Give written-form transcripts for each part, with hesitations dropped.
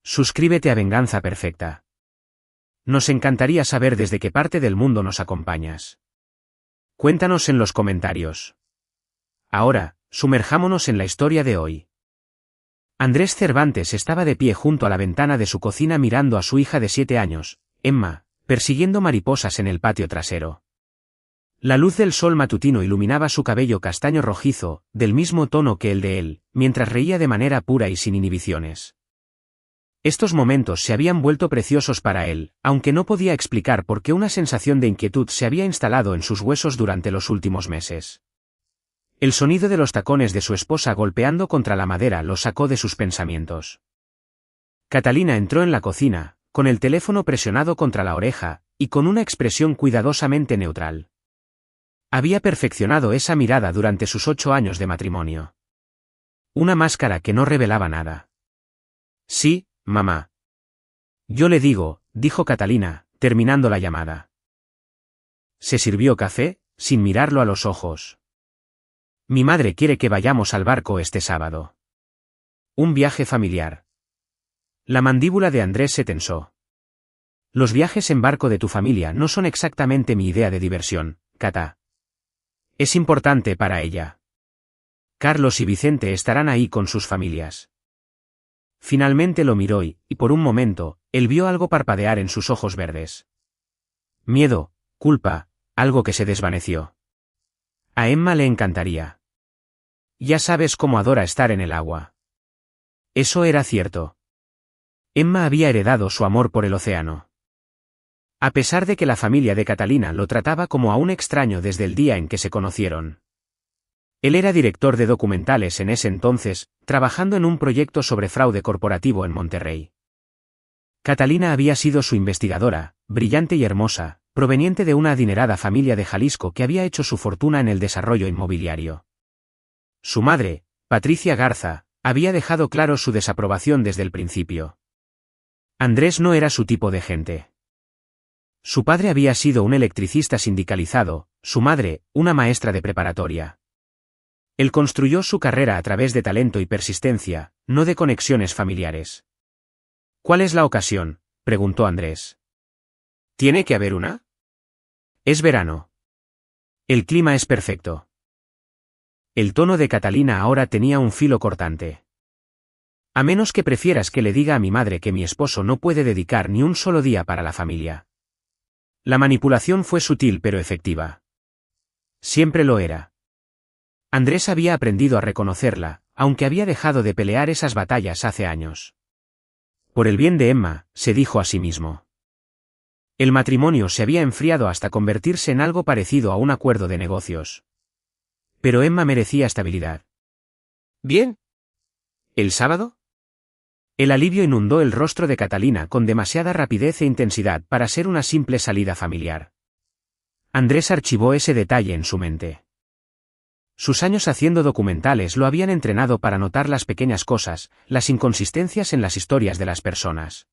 Suscríbete a Venganza Perfecta. Nos encantaría saber desde qué parte del mundo nos acompañas. Cuéntanos en los comentarios. Ahora, sumerjámonos en la historia de hoy. Andrés Cervantes estaba de pie junto a la ventana de su cocina mirando a su hija de 7 años, Emma, persiguiendo mariposas en el patio trasero. La luz del sol matutino iluminaba su cabello castaño rojizo, del mismo tono que el de él, mientras reía de manera pura y sin inhibiciones. Estos momentos se habían vuelto preciosos para él, aunque no podía explicar por qué una sensación de inquietud se había instalado en sus huesos durante los últimos meses. El sonido de los tacones de su esposa golpeando contra la madera lo sacó de sus pensamientos. Catalina entró en la cocina, con el teléfono presionado contra la oreja, y con una expresión cuidadosamente neutral. Había perfeccionado esa mirada durante sus 8 años de matrimonio. Una máscara que no revelaba nada. Sí, mamá. Yo le digo, dijo Catalina, terminando la llamada. Se sirvió café, sin mirarlo a los ojos. Mi madre quiere que vayamos al barco este sábado. Un viaje familiar. La mandíbula de Andrés se tensó. Los viajes en barco de tu familia no son exactamente mi idea de diversión, Cata. Es importante para ella. Carlos y Vicente estarán ahí con sus familias. Finalmente lo miró y, por un momento, él vio algo parpadear en sus ojos verdes. Miedo, culpa, algo que se desvaneció. A Emma le encantaría. Ya sabes cómo adora estar en el agua. Eso era cierto. Emma había heredado su amor por el océano. A pesar de que la familia de Catalina lo trataba como a un extraño desde el día en que se conocieron. Él era director de documentales en ese entonces, trabajando en un proyecto sobre fraude corporativo en Monterrey. Catalina había sido su investigadora, brillante y hermosa, proveniente de una adinerada familia de Jalisco que había hecho su fortuna en el desarrollo inmobiliario. Su madre, Patricia Garza, había dejado claro su desaprobación desde el principio. Andrés no era su tipo de gente. Su padre había sido un electricista sindicalizado, su madre, una maestra de preparatoria. Él construyó su carrera a través de talento y persistencia, no de conexiones familiares. ¿Cuál es la ocasión?, preguntó Andrés. ¿Tiene que haber una? Es verano. El clima es perfecto. El tono de Catalina ahora tenía un filo cortante. A menos que prefieras que le diga a mi madre que mi esposo no puede dedicar ni un solo día para la familia. La manipulación fue sutil pero efectiva. Siempre lo era. Andrés había aprendido a reconocerla, aunque había dejado de pelear esas batallas hace años. Por el bien de Emma, se dijo a sí mismo. El matrimonio se había enfriado hasta convertirse en algo parecido a un acuerdo de negocios. Pero Emma merecía estabilidad. ¿Bien? ¿El sábado? El alivio inundó el rostro de Catalina con demasiada rapidez e intensidad para ser una simple salida familiar. Andrés archivó ese detalle en su mente. Sus años haciendo documentales lo habían entrenado para notar las pequeñas cosas, las inconsistencias en las historias de las personas.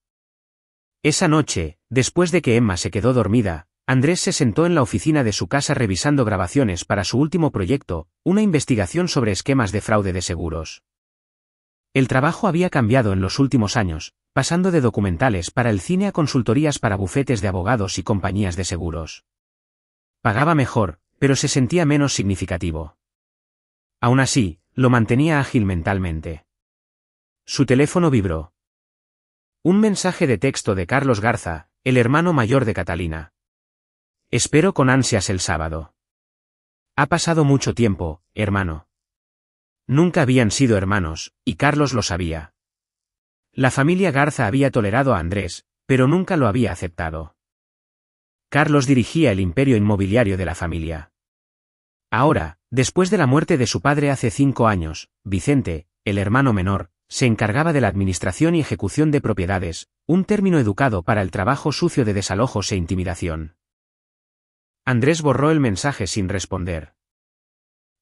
Esa noche, después de que Emma se quedó dormida, Andrés se sentó en la oficina de su casa revisando grabaciones para su último proyecto, una investigación sobre esquemas de fraude de seguros. El trabajo había cambiado en los últimos años, pasando de documentales para el cine a consultorías para bufetes de abogados y compañías de seguros. Pagaba mejor, pero se sentía menos significativo. Aún así, lo mantenía ágil mentalmente. Su teléfono vibró. Un mensaje de texto de Carlos Garza, el hermano mayor de Catalina. Espero con ansias el sábado. Ha pasado mucho tiempo, hermano. Nunca habían sido hermanos, y Carlos lo sabía. La familia Garza había tolerado a Andrés, pero nunca lo había aceptado. Carlos dirigía el imperio inmobiliario de la familia. Ahora, después de la muerte de su padre hace 5 años, Vicente, el hermano menor, se encargaba de la administración y ejecución de propiedades, un término educado para el trabajo sucio de desalojos e intimidación. Andrés borró el mensaje sin responder.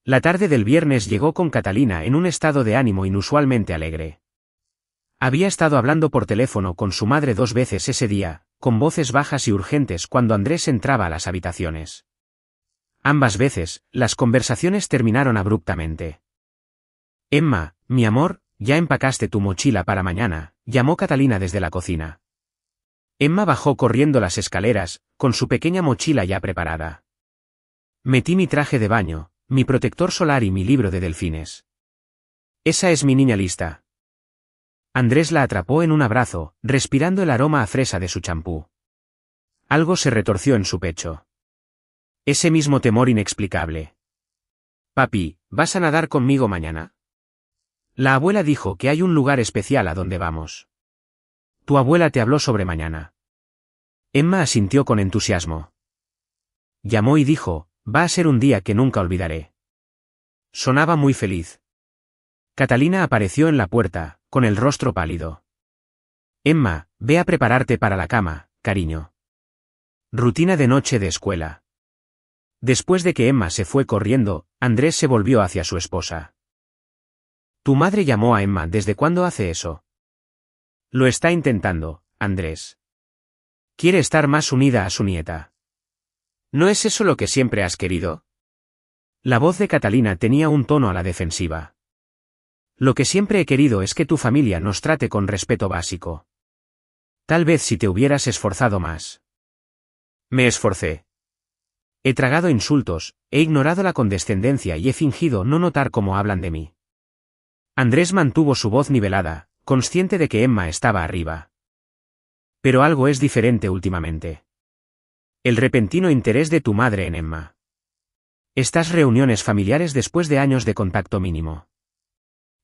La tarde del viernes llegó con Catalina en un estado de ánimo inusualmente alegre. Había estado hablando por teléfono con su madre 2 veces ese día, con voces bajas y urgentes cuando Andrés entraba a las habitaciones. Ambas veces, las conversaciones terminaron abruptamente. Emma, mi amor, ¿ya empacaste tu mochila para mañana?, llamó Catalina desde la cocina. Emma bajó corriendo las escaleras, con su pequeña mochila ya preparada. Metí mi traje de baño, mi protector solar y mi libro de delfines. Esa es mi niña lista. Andrés la atrapó en un abrazo, respirando el aroma a fresa de su champú. Algo se retorció en su pecho. Ese mismo temor inexplicable. Papi, ¿vas a nadar conmigo mañana? La abuela dijo que hay un lugar especial a donde vamos. Tu abuela te habló sobre mañana. Emma asintió con entusiasmo. Llamó y dijo, va a ser un día que nunca olvidaré. Sonaba muy feliz. Catalina apareció en la puerta, con el rostro pálido. Emma, ve a prepararte para la cama, cariño. Rutina de noche de escuela. Después de que Emma se fue corriendo, Andrés se volvió hacia su esposa. Tu madre llamó a Emma. ¿Desde cuándo hace eso? Lo está intentando, Andrés. Quiere estar más unida a su nieta. ¿No es eso lo que siempre has querido? La voz de Catalina tenía un tono a la defensiva. Lo que siempre he querido es que tu familia nos trate con respeto básico. Tal vez si te hubieras esforzado más. Me esforcé. He tragado insultos, he ignorado la condescendencia y he fingido no notar cómo hablan de mí. Andrés mantuvo su voz nivelada, consciente de que Emma estaba arriba. Pero algo es diferente últimamente. El repentino interés de tu madre en Emma. Estas reuniones familiares después de años de contacto mínimo.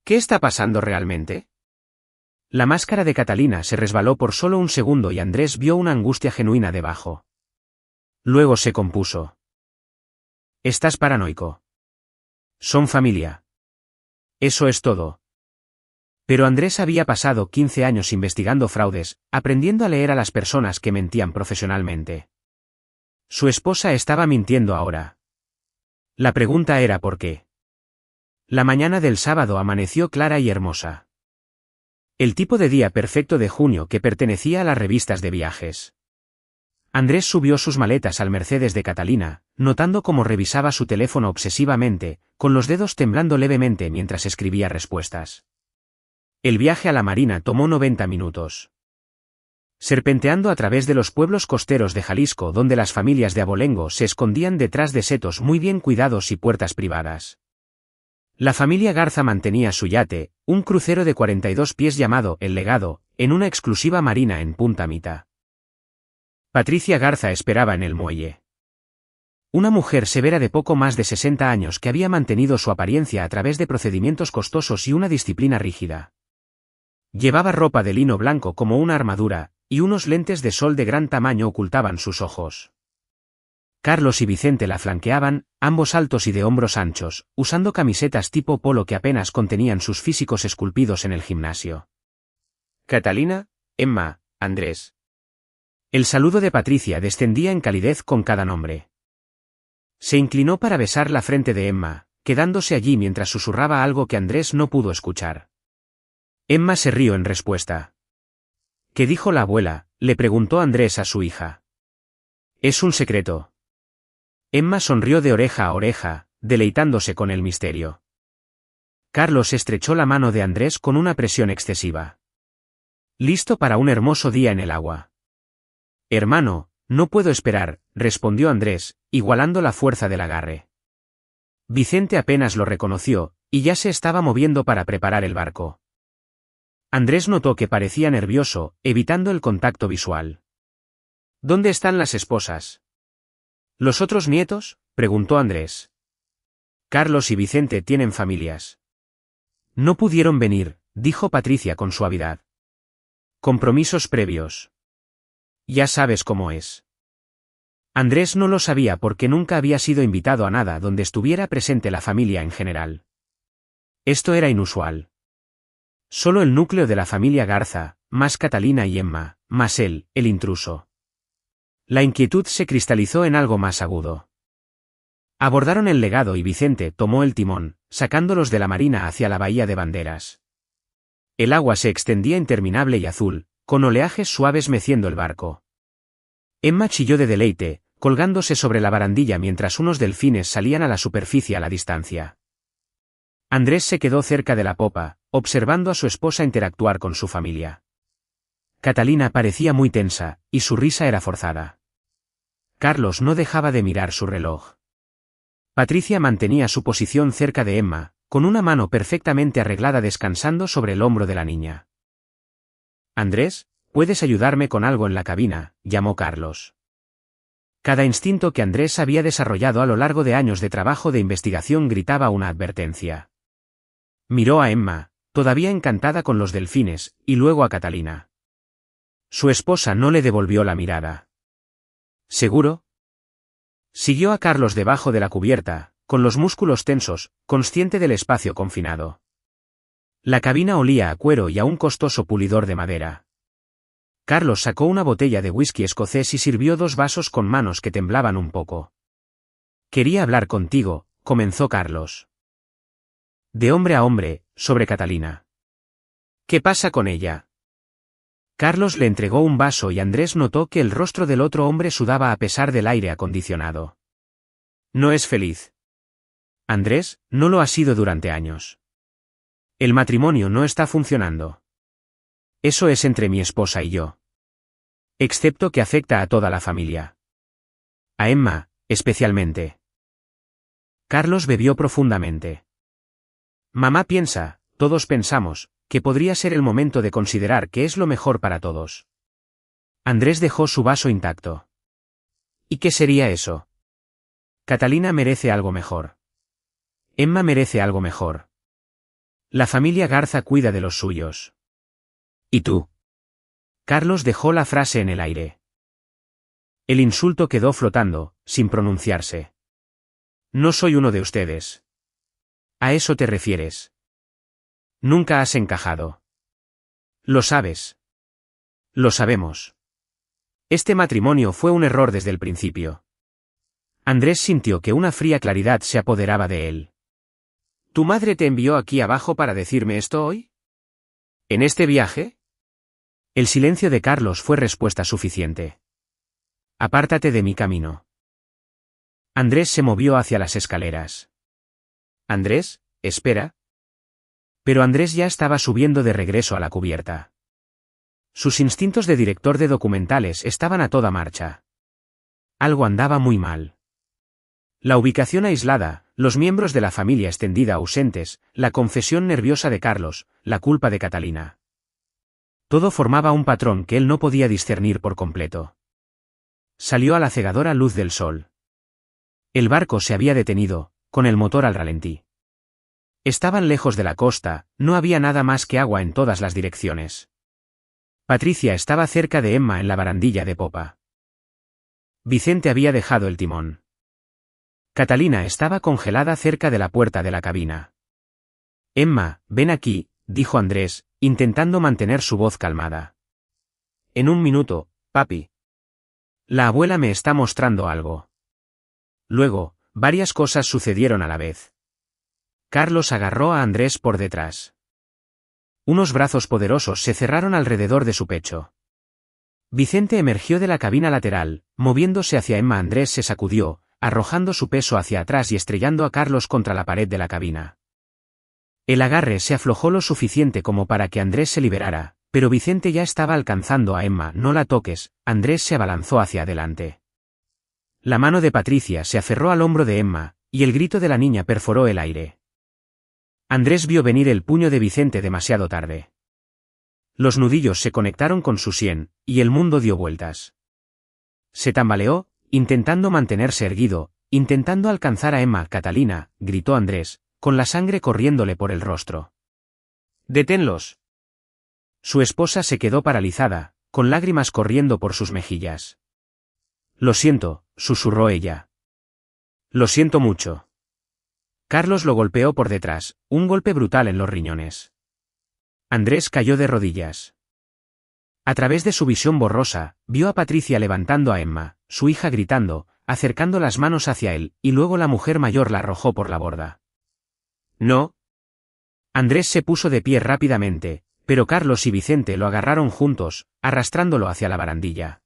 ¿Qué está pasando realmente? La máscara de Catalina se resbaló por solo un segundo y Andrés vio una angustia genuina debajo. Luego se compuso. Estás paranoico. Son familia. Eso es todo. Pero Andrés había pasado 15 años investigando fraudes, aprendiendo a leer a las personas que mentían profesionalmente. Su esposa estaba mintiendo ahora. La pregunta era ¿por qué? La mañana del sábado amaneció clara y hermosa. El tipo de día perfecto de junio que pertenecía a las revistas de viajes. Andrés subió sus maletas al Mercedes de Catalina, notando cómo revisaba su teléfono obsesivamente, con los dedos temblando levemente mientras escribía respuestas. El viaje a la marina tomó 90 minutos. Serpenteando a través de los pueblos costeros de Jalisco donde las familias de abolengo se escondían detrás de setos muy bien cuidados y puertas privadas. La familia Garza mantenía su yate, un crucero de 42 pies llamado El Legado, en una exclusiva marina en Punta Mita. Patricia Garza esperaba en el muelle. Una mujer severa de poco más de 60 años que había mantenido su apariencia a través de procedimientos costosos y una disciplina rígida. Llevaba ropa de lino blanco como una armadura, y unos lentes de sol de gran tamaño ocultaban sus ojos. Carlos y Vicente la flanqueaban, ambos altos y de hombros anchos, usando camisetas tipo polo que apenas contenían sus físicos esculpidos en el gimnasio. Catalina, Emma, Andrés. El saludo de Patricia descendía en calidez con cada nombre. Se inclinó para besar la frente de Emma, quedándose allí mientras susurraba algo que Andrés no pudo escuchar. Emma se rió en respuesta. ¿Qué dijo la abuela?, le preguntó Andrés a su hija. Es un secreto. Emma sonrió de oreja a oreja, deleitándose con el misterio. Carlos estrechó la mano de Andrés con una presión excesiva. Listo para un hermoso día en el agua. Hermano, no puedo esperar, respondió Andrés, igualando la fuerza del agarre. Vicente apenas lo reconoció, y ya se estaba moviendo para preparar el barco. Andrés notó que parecía nervioso, evitando el contacto visual. ¿Dónde están las esposas? ¿Los otros nietos?, preguntó Andrés. Carlos y Vicente tienen familias. No pudieron venir, dijo Patricia con suavidad. Compromisos previos. Ya sabes cómo es. Andrés no lo sabía porque nunca había sido invitado a nada donde estuviera presente la familia en general. Esto era inusual. Solo el núcleo de la familia Garza, más Catalina y Emma, más él, el intruso. La inquietud se cristalizó en algo más agudo. Abordaron el Legado y Vicente tomó el timón, sacándolos de la marina hacia la bahía de Banderas. El agua se extendía interminable y azul, con oleajes suaves meciendo el barco. Emma chilló de deleite, colgándose sobre la barandilla mientras unos delfines salían a la superficie a la distancia. Andrés se quedó cerca de la popa, observando a su esposa interactuar con su familia. Catalina parecía muy tensa, y su risa era forzada. Carlos no dejaba de mirar su reloj. Patricia mantenía su posición cerca de Emma, con una mano perfectamente arreglada descansando sobre el hombro de la niña. «Andrés, ¿puedes ayudarme con algo en la cabina?», llamó Carlos. Cada instinto que Andrés había desarrollado a lo largo de años de trabajo de investigación gritaba una advertencia. Miró a Emma, todavía encantada con los delfines, y luego a Catalina. Su esposa no le devolvió la mirada. ¿Seguro? Siguió a Carlos debajo de la cubierta, con los músculos tensos, consciente del espacio confinado. La cabina olía a cuero y a un costoso pulidor de madera. Carlos sacó una botella de whisky escocés y sirvió 2 vasos con manos que temblaban un poco. «Quería hablar contigo», comenzó Carlos. De hombre a hombre, sobre Catalina. «¿Qué pasa con ella?». Carlos le entregó un vaso y Andrés notó que el rostro del otro hombre sudaba a pesar del aire acondicionado. «No es feliz». «Andrés, no lo ha sido durante años. El matrimonio no está funcionando. Eso es entre mi esposa y yo. Excepto que afecta a toda la familia. A Emma, especialmente». Carlos bebió profundamente. «Mamá piensa, todos pensamos, que podría ser el momento de considerar qué es lo mejor para todos». Andrés dejó su vaso intacto. «¿Y qué sería eso?». «Catalina merece algo mejor. Emma merece algo mejor. La familia Garza cuida de los suyos. ¿Y tú?». Carlos dejó la frase en el aire. El insulto quedó flotando, sin pronunciarse. «No soy uno de ustedes». «¿A eso te refieres?». «Nunca has encajado». «Lo sabes». «Lo sabemos. Este matrimonio fue un error desde el principio». Andrés sintió que una fría claridad se apoderaba de él. «¿Tu madre te envió aquí abajo para decirme esto hoy? ¿En este viaje?». El silencio de Carlos fue respuesta suficiente. «Apártate de mi camino». Andrés se movió hacia las escaleras. «Andrés, espera». Pero Andrés ya estaba subiendo de regreso a la cubierta. Sus instintos de director de documentales estaban a toda marcha. Algo andaba muy mal. La ubicación aislada, los miembros de la familia extendida ausentes, la confesión nerviosa de Carlos, la culpa de Catalina. Todo formaba un patrón que él no podía discernir por completo. Salió a la cegadora luz del sol. El barco se había detenido, con el motor al ralentí. Estaban lejos de la costa, no había nada más que agua en todas las direcciones. Patricia estaba cerca de Emma en la barandilla de popa. Vicente había dejado el timón. Catalina estaba congelada cerca de la puerta de la cabina. «Emma, ven aquí», dijo Andrés, intentando mantener su voz calmada. «En un minuto, papi. La abuela me está mostrando algo». Luego, varias cosas sucedieron a la vez. Carlos agarró a Andrés por detrás. Unos brazos poderosos se cerraron alrededor de su pecho. Vicente emergió de la cabina lateral, moviéndose hacia Emma. Andrés se sacudió, arrojando su peso hacia atrás y estrellando a Carlos contra la pared de la cabina. El agarre se aflojó lo suficiente como para que Andrés se liberara, pero Vicente ya estaba alcanzando a Emma. «No la toques», Andrés se abalanzó hacia adelante. La mano de Patricia se aferró al hombro de Emma, y el grito de la niña perforó el aire. Andrés vio venir el puño de Vicente demasiado tarde. Los nudillos se conectaron con su sien, y el mundo dio vueltas. Se tambaleó, intentando mantenerse erguido, intentando alcanzar a Emma. «Catalina», gritó Andrés, con la sangre corriéndole por el rostro. «Deténlos». Su esposa se quedó paralizada, con lágrimas corriendo por sus mejillas. «Lo siento», susurró ella. «Lo siento mucho». Carlos lo golpeó por detrás, un golpe brutal en los riñones. Andrés cayó de rodillas. A través de su visión borrosa, vio a Patricia levantando a Emma, su hija gritando, acercando las manos hacia él, y luego la mujer mayor la arrojó por la borda. «No». Andrés se puso de pie rápidamente, pero Carlos y Vicente lo agarraron juntos, arrastrándolo hacia la barandilla.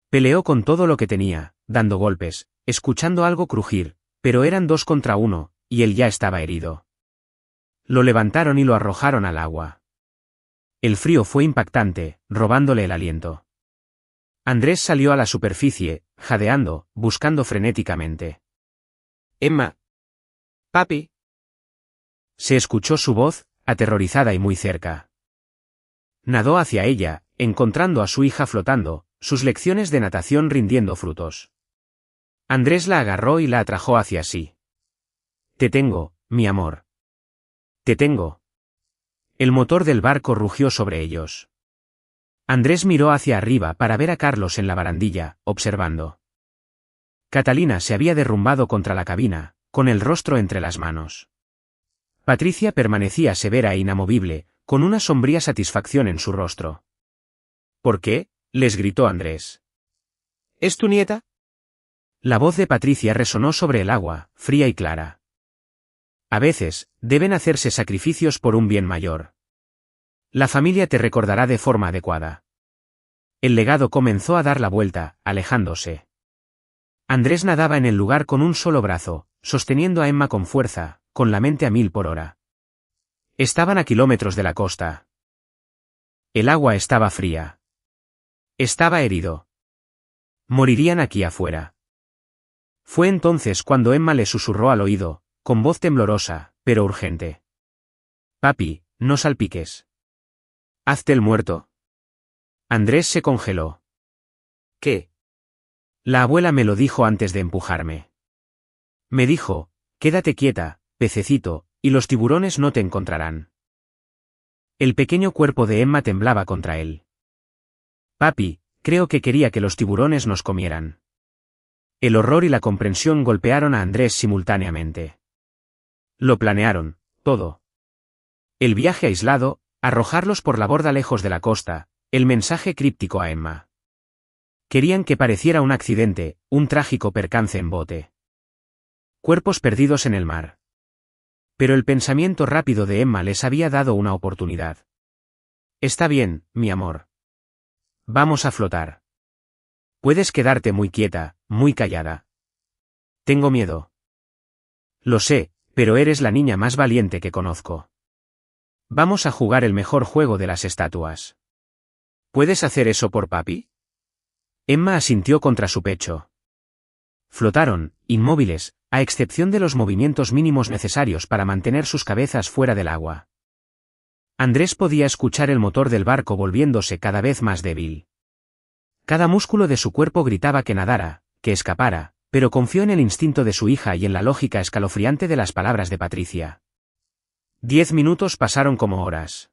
Peleó con todo lo que tenía, dando golpes, escuchando algo crujir, pero eran 2 contra 1, y él ya estaba herido. Lo levantaron y lo arrojaron al agua. El frío fue impactante, robándole el aliento. Andrés salió a la superficie, jadeando, buscando frenéticamente. Emma. Papi. Se escuchó su voz, aterrorizada y muy cerca. Nadó hacia ella, encontrando a su hija flotando, sus lecciones de natación rindiendo frutos. Andrés la agarró y la atrajo hacia sí. Te tengo, mi amor. Te tengo. El motor del barco rugió sobre ellos. Andrés miró hacia arriba para ver a Carlos en la barandilla, observando. Catalina se había derrumbado contra la cabina, con el rostro entre las manos. Patricia permanecía severa e inamovible, con una sombría satisfacción en su rostro. ¿Por qué?, les gritó Andrés. ¿Es tu nieta? La voz de Patricia resonó sobre el agua, fría y clara. A veces, deben hacerse sacrificios por un bien mayor. La familia te recordará de forma adecuada. El legado comenzó a dar la vuelta, alejándose. Andrés nadaba en el lugar con un solo brazo, sosteniendo a Emma con fuerza, con la mente a 1000 por hora. Estaban a kilómetros de la costa. El agua estaba fría. Estaba herido. Morirían aquí afuera. Fue entonces cuando Emma le susurró al oído, con voz temblorosa, pero urgente. Papi, no salpiques. Hazte el muerto. Andrés se congeló. ¿Qué? La abuela me lo dijo antes de empujarme. Me dijo, quédate quieta, pececito, y los tiburones no te encontrarán. El pequeño cuerpo de Emma temblaba contra él. Papi, creo que quería que los tiburones nos comieran. El horror y la comprensión golpearon a Andrés simultáneamente. Lo planearon, todo. El viaje aislado, arrojarlos por la borda lejos de la costa, el mensaje críptico a Emma. Querían que pareciera un accidente, un trágico percance en bote. Cuerpos perdidos en el mar. Pero el pensamiento rápido de Emma les había dado una oportunidad. Está bien, mi amor. Vamos a flotar. Puedes quedarte muy quieta, muy callada. Tengo miedo. Lo sé, pero eres la niña más valiente que conozco. Vamos a jugar el mejor juego de las estatuas. ¿Puedes hacer eso por papi? Emma asintió contra su pecho. Flotaron, inmóviles, a excepción de los movimientos mínimos necesarios para mantener sus cabezas fuera del agua. Andrés podía escuchar el motor del barco volviéndose cada vez más débil. Cada músculo de su cuerpo gritaba que nadara, que escapara, pero confió en el instinto de su hija y en la lógica escalofriante de las palabras de Patricia. 10 minutos pasaron como horas.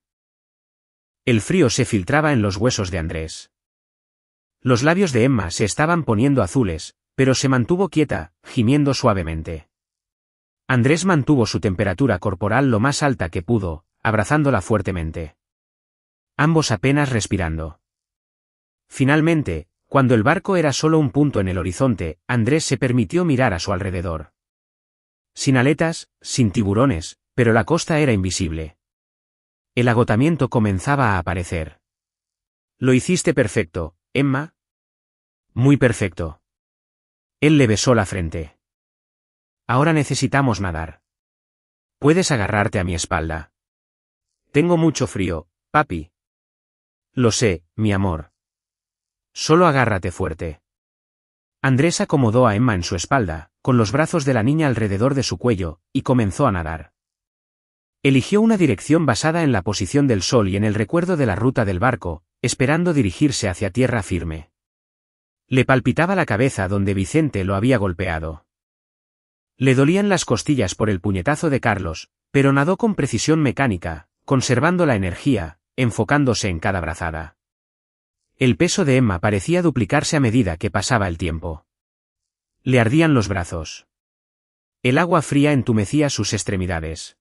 El frío se filtraba en los huesos de Andrés. Los labios de Emma se estaban poniendo azules, pero se mantuvo quieta, gimiendo suavemente. Andrés mantuvo su temperatura corporal lo más alta que pudo, abrazándola fuertemente. Ambos apenas respirando. Finalmente, cuando el barco era solo un punto en el horizonte, Andrés se permitió mirar a su alrededor. Sin aletas, sin tiburones, pero la costa era invisible. El agotamiento comenzaba a aparecer. Lo hiciste perfecto, Emma. Muy perfecto. Él le besó la frente. Ahora necesitamos nadar. Puedes agarrarte a mi espalda. Tengo mucho frío, papi. Lo sé, mi amor. Solo agárrate fuerte. Andrés acomodó a Emma en su espalda, con los brazos de la niña alrededor de su cuello, y comenzó a nadar. Eligió una dirección basada en la posición del sol y en el recuerdo de la ruta del barco, esperando dirigirse hacia tierra firme. Le palpitaba la cabeza donde Vicente lo había golpeado. Le dolían las costillas por el puñetazo de Carlos, pero nadó con precisión mecánica, conservando la energía, enfocándose en cada brazada. El peso de Emma parecía duplicarse a medida que pasaba el tiempo. Le ardían los brazos. El agua fría entumecía sus extremidades.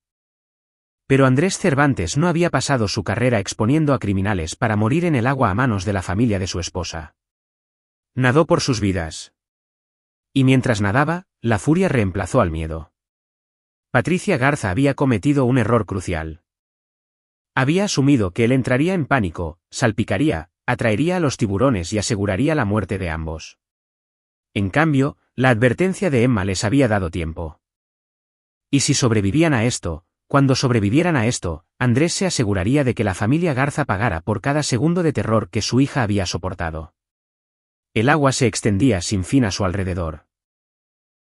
Pero Andrés Cervantes no había pasado su carrera exponiendo a criminales para morir en el agua a manos de la familia de su esposa. Nadó por sus vidas. Y mientras nadaba, la furia reemplazó al miedo. Patricia Garza había cometido un error crucial. Había asumido que él entraría en pánico, salpicaría, atraería a los tiburones y aseguraría la muerte de ambos. En cambio, la advertencia de Emma les había dado tiempo. Y si sobrevivían a esto, Cuando sobrevivieran a esto, Andrés se aseguraría de que la familia Garza pagara por cada segundo de terror que su hija había soportado. El agua se extendía sin fin a su alrededor.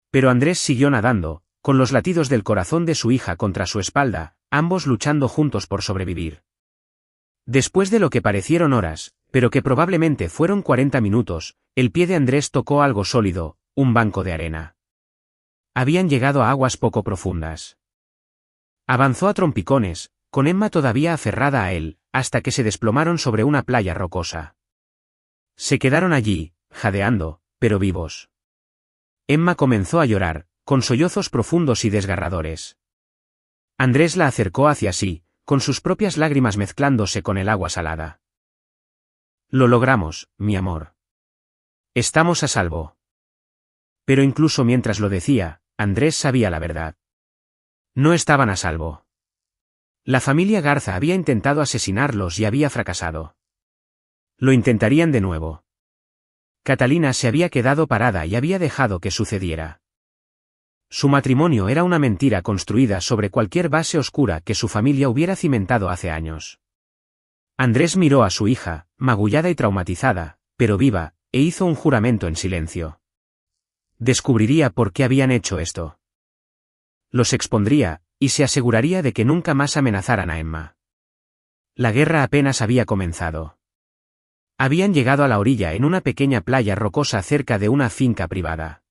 Pero Andrés siguió nadando, con los latidos del corazón de su hija contra su espalda, ambos luchando juntos por sobrevivir. Después de lo que parecieron horas, pero que probablemente fueron 40 minutos, el pie de Andrés tocó algo sólido, un banco de arena. Habían llegado a aguas poco profundas. Avanzó a trompicones, con Emma todavía aferrada a él, hasta que se desplomaron sobre una playa rocosa. Se quedaron allí, jadeando, pero vivos. Emma comenzó a llorar, con sollozos profundos y desgarradores. Andrés la acercó hacia sí, con sus propias lágrimas mezclándose con el agua salada. Lo logramos, mi amor. Estamos a salvo. Pero incluso mientras lo decía, Andrés sabía la verdad. No estaban a salvo. La familia Garza había intentado asesinarlos y había fracasado. Lo intentarían de nuevo. Catalina se había quedado parada y había dejado que sucediera. Su matrimonio era una mentira construida sobre cualquier base oscura que su familia hubiera cimentado hace años. Andrés miró a su hija, magullada y traumatizada, pero viva, e hizo un juramento en silencio. Descubriría por qué habían hecho esto. Los expondría, y se aseguraría de que nunca más amenazaran a Emma. La guerra apenas había comenzado. Habían llegado a la orilla en una pequeña playa rocosa cerca de una finca privada.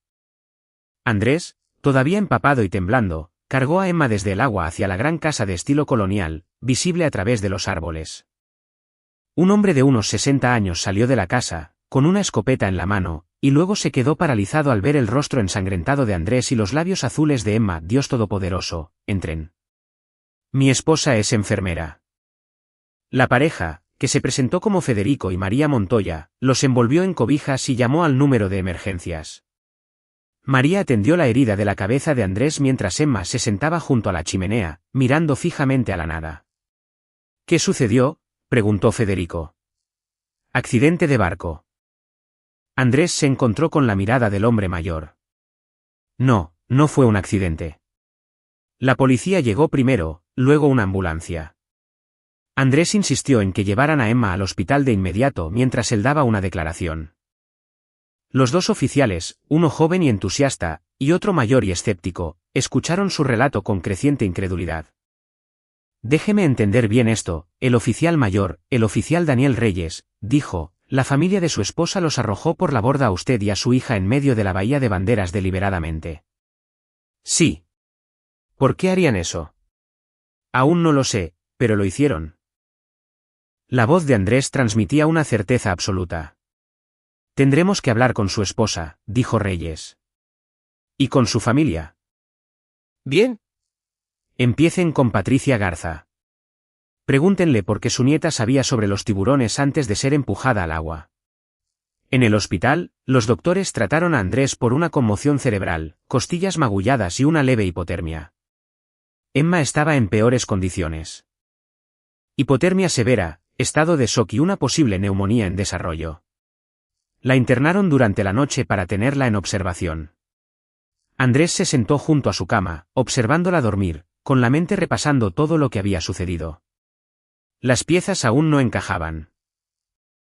Andrés, todavía empapado y temblando, cargó a Emma desde el agua hacia la gran casa de estilo colonial, visible a través de los árboles. Un hombre de unos 60 años salió de la casa, con una escopeta en la mano, y luego se quedó paralizado al ver el rostro ensangrentado de Andrés y los labios azules de Emma. Dios Todopoderoso, entren. Mi esposa es enfermera. La pareja, que se presentó como Federico y María Montoya, los envolvió en cobijas y llamó al número de emergencias. María atendió la herida de la cabeza de Andrés mientras Emma se sentaba junto a la chimenea, mirando fijamente a la nada. ¿Qué sucedió?, preguntó Federico. Accidente de barco. Andrés se encontró con la mirada del hombre mayor. No, no fue un accidente. La policía llegó primero, luego una ambulancia. Andrés insistió en que llevaran a Emma al hospital de inmediato mientras él daba una declaración. Los dos oficiales, uno joven y entusiasta, y otro mayor y escéptico, escucharon su relato con creciente incredulidad. Déjeme entender bien esto, el oficial mayor, el oficial Daniel Reyes, dijo, la familia de su esposa los arrojó por la borda a usted y a su hija en medio de la bahía de Banderas deliberadamente. Sí. ¿Por qué harían eso? Aún no lo sé, pero lo hicieron. La voz de Andrés transmitía una certeza absoluta. Tendremos que hablar con su esposa, dijo Reyes. ¿Y con su familia? Bien. Empiecen con Patricia Garza. Pregúntenle por qué su nieta sabía sobre los tiburones antes de ser empujada al agua. En el hospital, los doctores trataron a Andrés por una conmoción cerebral, costillas magulladas y una leve hipotermia. Emma estaba en peores condiciones. Hipotermia severa, estado de shock y una posible neumonía en desarrollo. La internaron durante la noche para tenerla en observación. Andrés se sentó junto a su cama, observándola dormir, con la mente repasando todo lo que había sucedido. Las piezas aún no encajaban.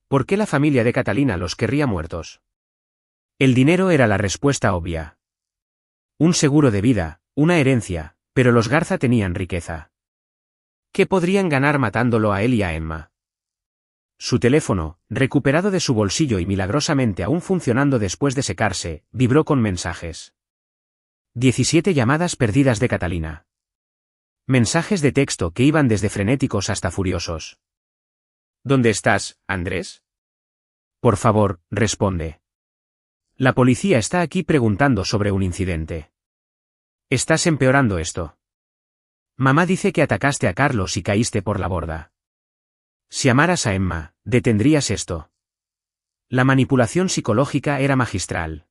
¿Por qué la familia de Catalina los querría muertos? El dinero era la respuesta obvia. Un seguro de vida, una herencia, pero los Garza tenían riqueza. ¿Qué podrían ganar matándolo a él y a Emma? Su teléfono, recuperado de su bolsillo y milagrosamente aún funcionando después de secarse, vibró con mensajes. 17 llamadas perdidas de Catalina. Mensajes de texto que iban desde frenéticos hasta furiosos. ¿Dónde estás, Andrés? Por favor, responde. La policía está aquí preguntando sobre un incidente. Estás empeorando esto. Mamá dice que atacaste a Carlos y caíste por la borda. Si amaras a Emma, detendrías esto. La manipulación psicológica era magistral.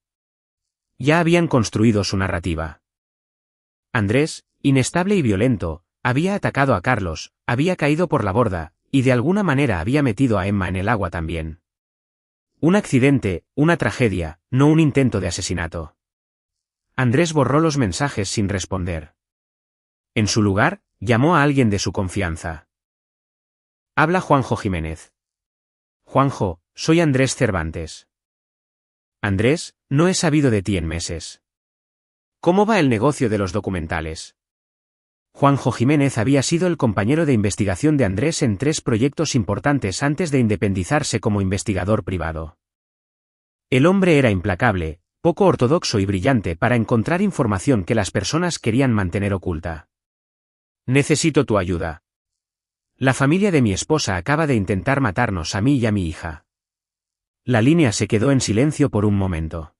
Ya habían construido su narrativa. Andrés, inestable y violento, había atacado a Carlos, había caído por la borda, y de alguna manera había metido a Emma en el agua también. Un accidente, una tragedia, no un intento de asesinato. Andrés borró los mensajes sin responder. En su lugar, Llamó a alguien de su confianza. Habla Juanjo Jiménez. Juanjo, soy Andrés Cervantes. Andrés, no he sabido de ti en meses. ¿Cómo va el negocio de los documentales? Juanjo Jiménez había sido el compañero de investigación de Andrés en 3 proyectos importantes antes de independizarse como investigador privado. El hombre era implacable, poco ortodoxo y brillante para encontrar información que las personas querían mantener oculta. Necesito tu ayuda. La familia de mi esposa acaba de intentar matarnos a mí y a mi hija. La línea se quedó en silencio por un momento.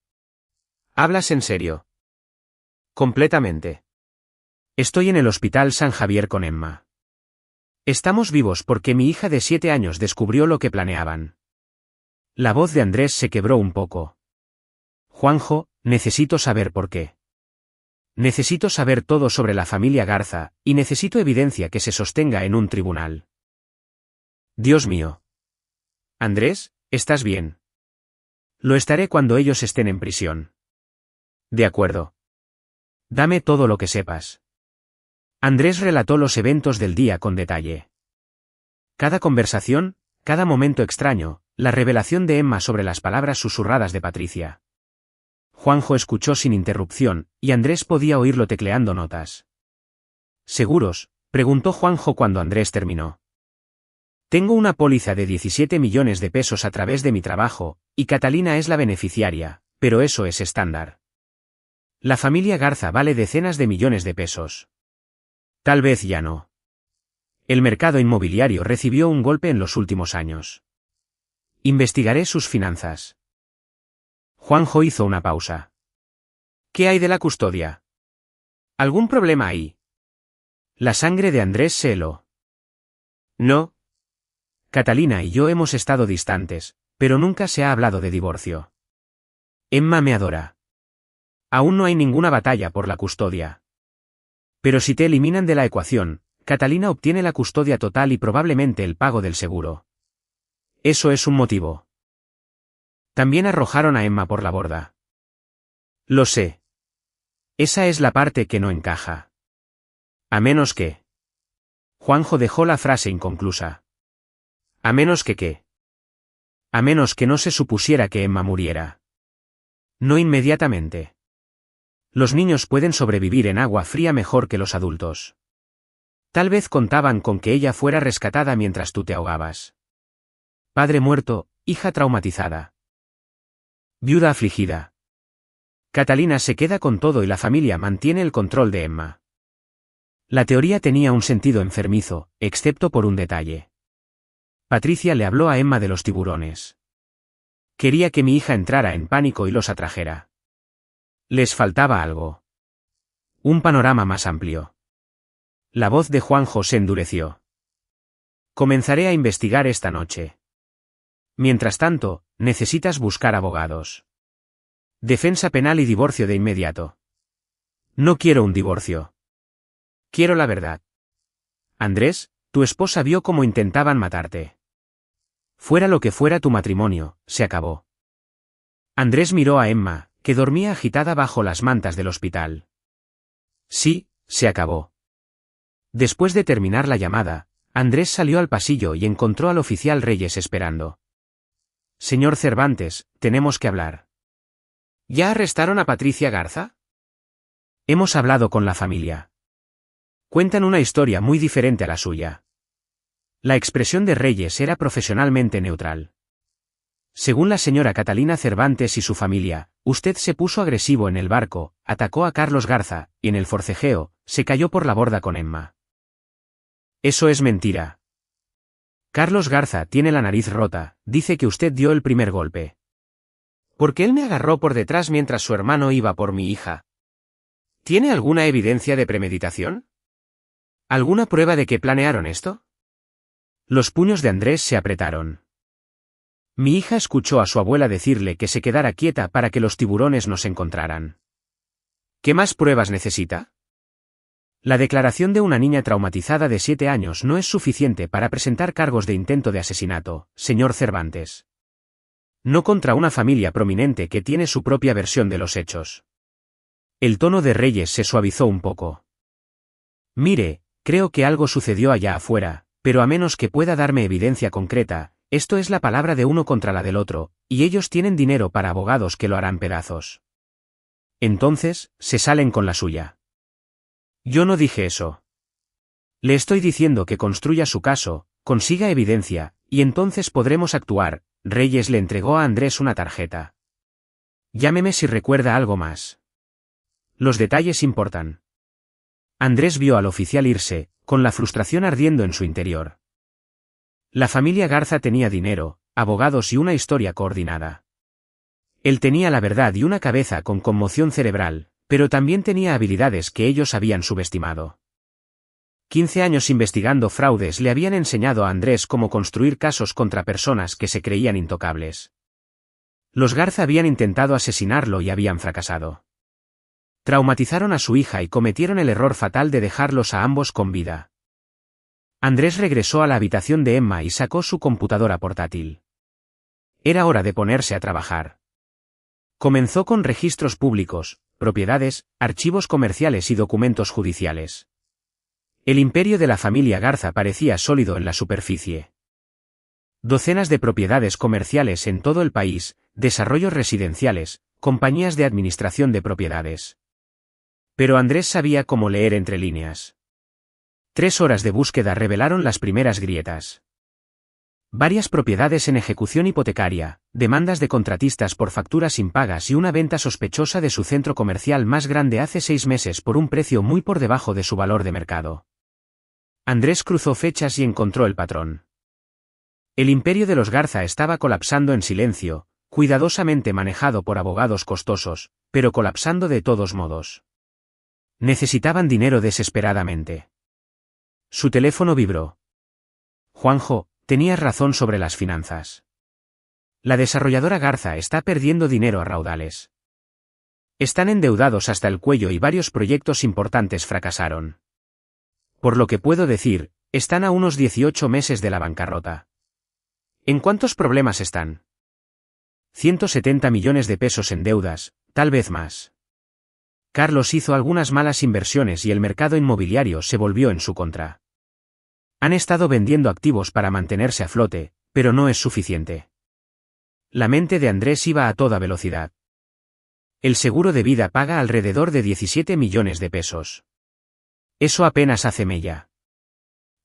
¿Hablas en serio? Completamente. Estoy en el Hospital San Javier con Emma. Estamos vivos porque mi hija de 7 años descubrió lo que planeaban. La voz de Andrés se quebró un poco. Juanjo, necesito saber por qué. Necesito saber todo sobre la familia Garza, y necesito evidencia que se sostenga en un tribunal. Dios mío. Andrés, ¿estás bien? Lo estaré cuando ellos estén en prisión. De acuerdo. Dame todo lo que sepas. Andrés relató los eventos del día con detalle. Cada conversación, cada momento extraño, la revelación de Emma sobre las palabras susurradas de Patricia. Juanjo escuchó sin interrupción, y Andrés podía oírlo tecleando notas. ¿Seguros?, preguntó Juanjo cuando Andrés terminó. Tengo una póliza de 17 millones de pesos a través de mi trabajo, y Catalina es la beneficiaria, pero eso es estándar. La familia Garza vale decenas de millones de pesos. Tal vez ya no. El mercado inmobiliario recibió un golpe en los últimos años. Investigaré sus finanzas. Juanjo hizo una pausa. ¿Qué hay de la custodia? ¿Algún problema ahí? La sangre de Andrés se heló. No. Catalina y yo hemos estado distantes, pero nunca se ha hablado de divorcio. Emma me adora. Aún no hay ninguna batalla por la custodia. Pero si te eliminan de la ecuación, Catalina obtiene la custodia total y probablemente el pago del seguro. Eso es un motivo. También arrojaron a Emma por la borda. Lo sé. Esa es la parte que no encaja. A menos que... Juanjo dejó la frase inconclusa. ¿A menos que qué? A menos que no se supusiera que Emma muriera. No inmediatamente. Los niños pueden sobrevivir en agua fría mejor que los adultos. Tal vez contaban con que ella fuera rescatada mientras tú te ahogabas. Padre muerto, hija traumatizada. Viuda afligida. Catalina se queda con todo y la familia mantiene el control de Emma. La teoría tenía un sentido enfermizo, excepto por un detalle. Patricia le habló a Emma de los tiburones. Quería que mi hija entrara en pánico y los atrajera. Les faltaba algo. Un panorama más amplio. La voz de Juanjo se endureció. Comenzaré a investigar esta noche. Mientras tanto, necesitas buscar abogados. Defensa penal y divorcio de inmediato. No quiero un divorcio. Quiero la verdad. Andrés, tu esposa vio cómo intentaban matarte. Fuera lo que fuera tu matrimonio, se acabó. Andrés miró a Emma, que dormía agitada bajo las mantas del hospital. Sí, se acabó. Después de terminar la llamada, Andrés salió al pasillo y encontró al oficial Reyes esperando. Señor Cervantes, tenemos que hablar. ¿Ya arrestaron a Patricia Garza? Hemos hablado con la familia. Cuentan una historia muy diferente a la suya. La expresión de Reyes era profesionalmente neutral. Según la señora Catalina Cervantes y su familia, usted se puso agresivo en el barco, atacó a Carlos Garza, y en el forcejeo, se cayó por la borda con Emma. Eso es mentira. Carlos Garza tiene la nariz rota, dice que usted dio el primer golpe. Porque él me agarró por detrás mientras su hermano iba por mi hija. ¿Tiene alguna evidencia de premeditación? ¿Alguna prueba de que planearon esto? Los puños de Andrés se apretaron. Mi hija escuchó a su abuela decirle que se quedara quieta para que los tiburones nos encontraran. ¿Qué más pruebas necesita? La declaración de una niña traumatizada de 7 años no es suficiente para presentar cargos de intento de asesinato, señor Cervantes. No contra una familia prominente que tiene su propia versión de los hechos. El tono de Reyes se suavizó un poco. Mire, Creo que algo sucedió allá afuera, pero a menos que pueda darme evidencia concreta, esto es la palabra de uno contra la del otro, y ellos tienen dinero para abogados que lo harán pedazos. Entonces, se salen con la suya. Yo no dije eso. Le estoy diciendo que construya su caso, consiga evidencia, y entonces podremos actuar. Reyes le entregó a Andrés una tarjeta. Llámeme si recuerda algo más. Los detalles importan. Andrés vio al oficial irse, con la frustración ardiendo en su interior. La familia Garza tenía dinero, abogados y una historia coordinada. Él tenía la verdad y una cabeza con conmoción cerebral, pero también tenía habilidades que ellos habían subestimado. 15 años investigando fraudes le habían enseñado a Andrés cómo construir casos contra personas que se creían intocables. Los Garza habían intentado asesinarlo y habían fracasado. Traumatizaron a su hija y cometieron el error fatal de dejarlos a ambos con vida. Andrés regresó a la habitación de Emma y sacó su computadora portátil. Era hora de ponerse a trabajar. Comenzó con registros públicos, propiedades, archivos comerciales y documentos judiciales. El imperio de la familia Garza parecía sólido en la superficie. Docenas de propiedades comerciales en todo el país, desarrollos residenciales, compañías de administración de propiedades. Pero Andrés sabía cómo leer entre líneas. 3 horas de búsqueda revelaron las primeras grietas. Varias propiedades en ejecución hipotecaria, demandas de contratistas por facturas impagas y una venta sospechosa de su centro comercial más grande hace 6 meses por un precio muy por debajo de su valor de mercado. Andrés cruzó fechas y encontró el patrón. El imperio de los Garza estaba colapsando en silencio, cuidadosamente manejado por abogados costosos, pero colapsando de todos modos. Necesitaban dinero desesperadamente. Su teléfono vibró. Juanjo, tenías razón sobre las finanzas. La desarrolladora Garza está perdiendo dinero a raudales. Están endeudados hasta el cuello y varios proyectos importantes fracasaron. Por lo que puedo decir, están a unos 18 meses de la bancarrota. ¿En cuántos problemas están? 170 millones de pesos en deudas, tal vez más. Carlos hizo algunas malas inversiones y el mercado inmobiliario se volvió en su contra. Han estado vendiendo activos para mantenerse a flote, pero no es suficiente. La mente de Andrés iba a toda velocidad. El seguro de vida paga alrededor de 17 millones de pesos. Eso apenas hace mella.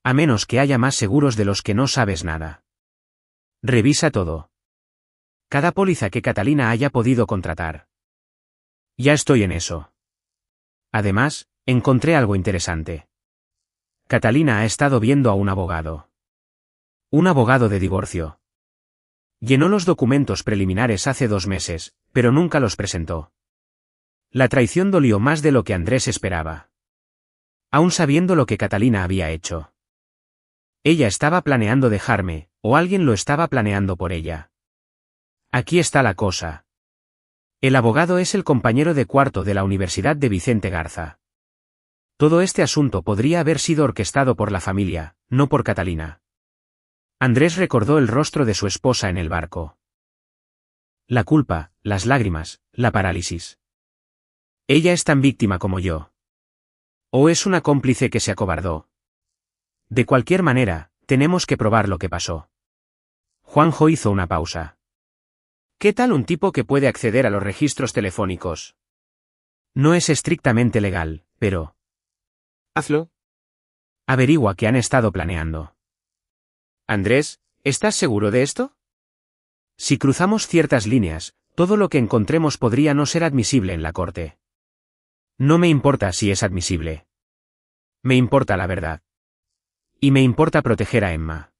A menos que haya más seguros de los que no sabes nada. Revisa todo. Cada póliza que Catalina haya podido contratar. Ya estoy en eso. Además, encontré algo interesante. Catalina ha estado viendo a un abogado. Un abogado de divorcio. Llenó los documentos preliminares hace 2 meses, pero nunca los presentó. La traición dolió más de lo que Andrés esperaba. Aún sabiendo lo que Catalina había hecho. Ella estaba planeando dejarme, o alguien lo estaba planeando por ella. Aquí está la cosa. El abogado es el compañero de cuarto de la Universidad de Vicente Garza. Todo este asunto podría haber sido orquestado por la familia, no por Catalina. Andrés recordó el rostro de su esposa en el barco. La culpa, las lágrimas, la parálisis. Ella es tan víctima como yo. ¿O es una cómplice que se acobardó? De cualquier manera, tenemos que probar lo que pasó. Juanjo hizo una pausa. ¿Qué tal un tipo que puede acceder a los registros telefónicos? No es estrictamente legal, pero... Hazlo. Averigua qué han estado planeando. Andrés, ¿estás seguro de esto? Si cruzamos ciertas líneas, todo lo que encontremos podría no ser admisible en la corte. No me importa si es admisible. Me importa la verdad. Y me importa proteger a Emma.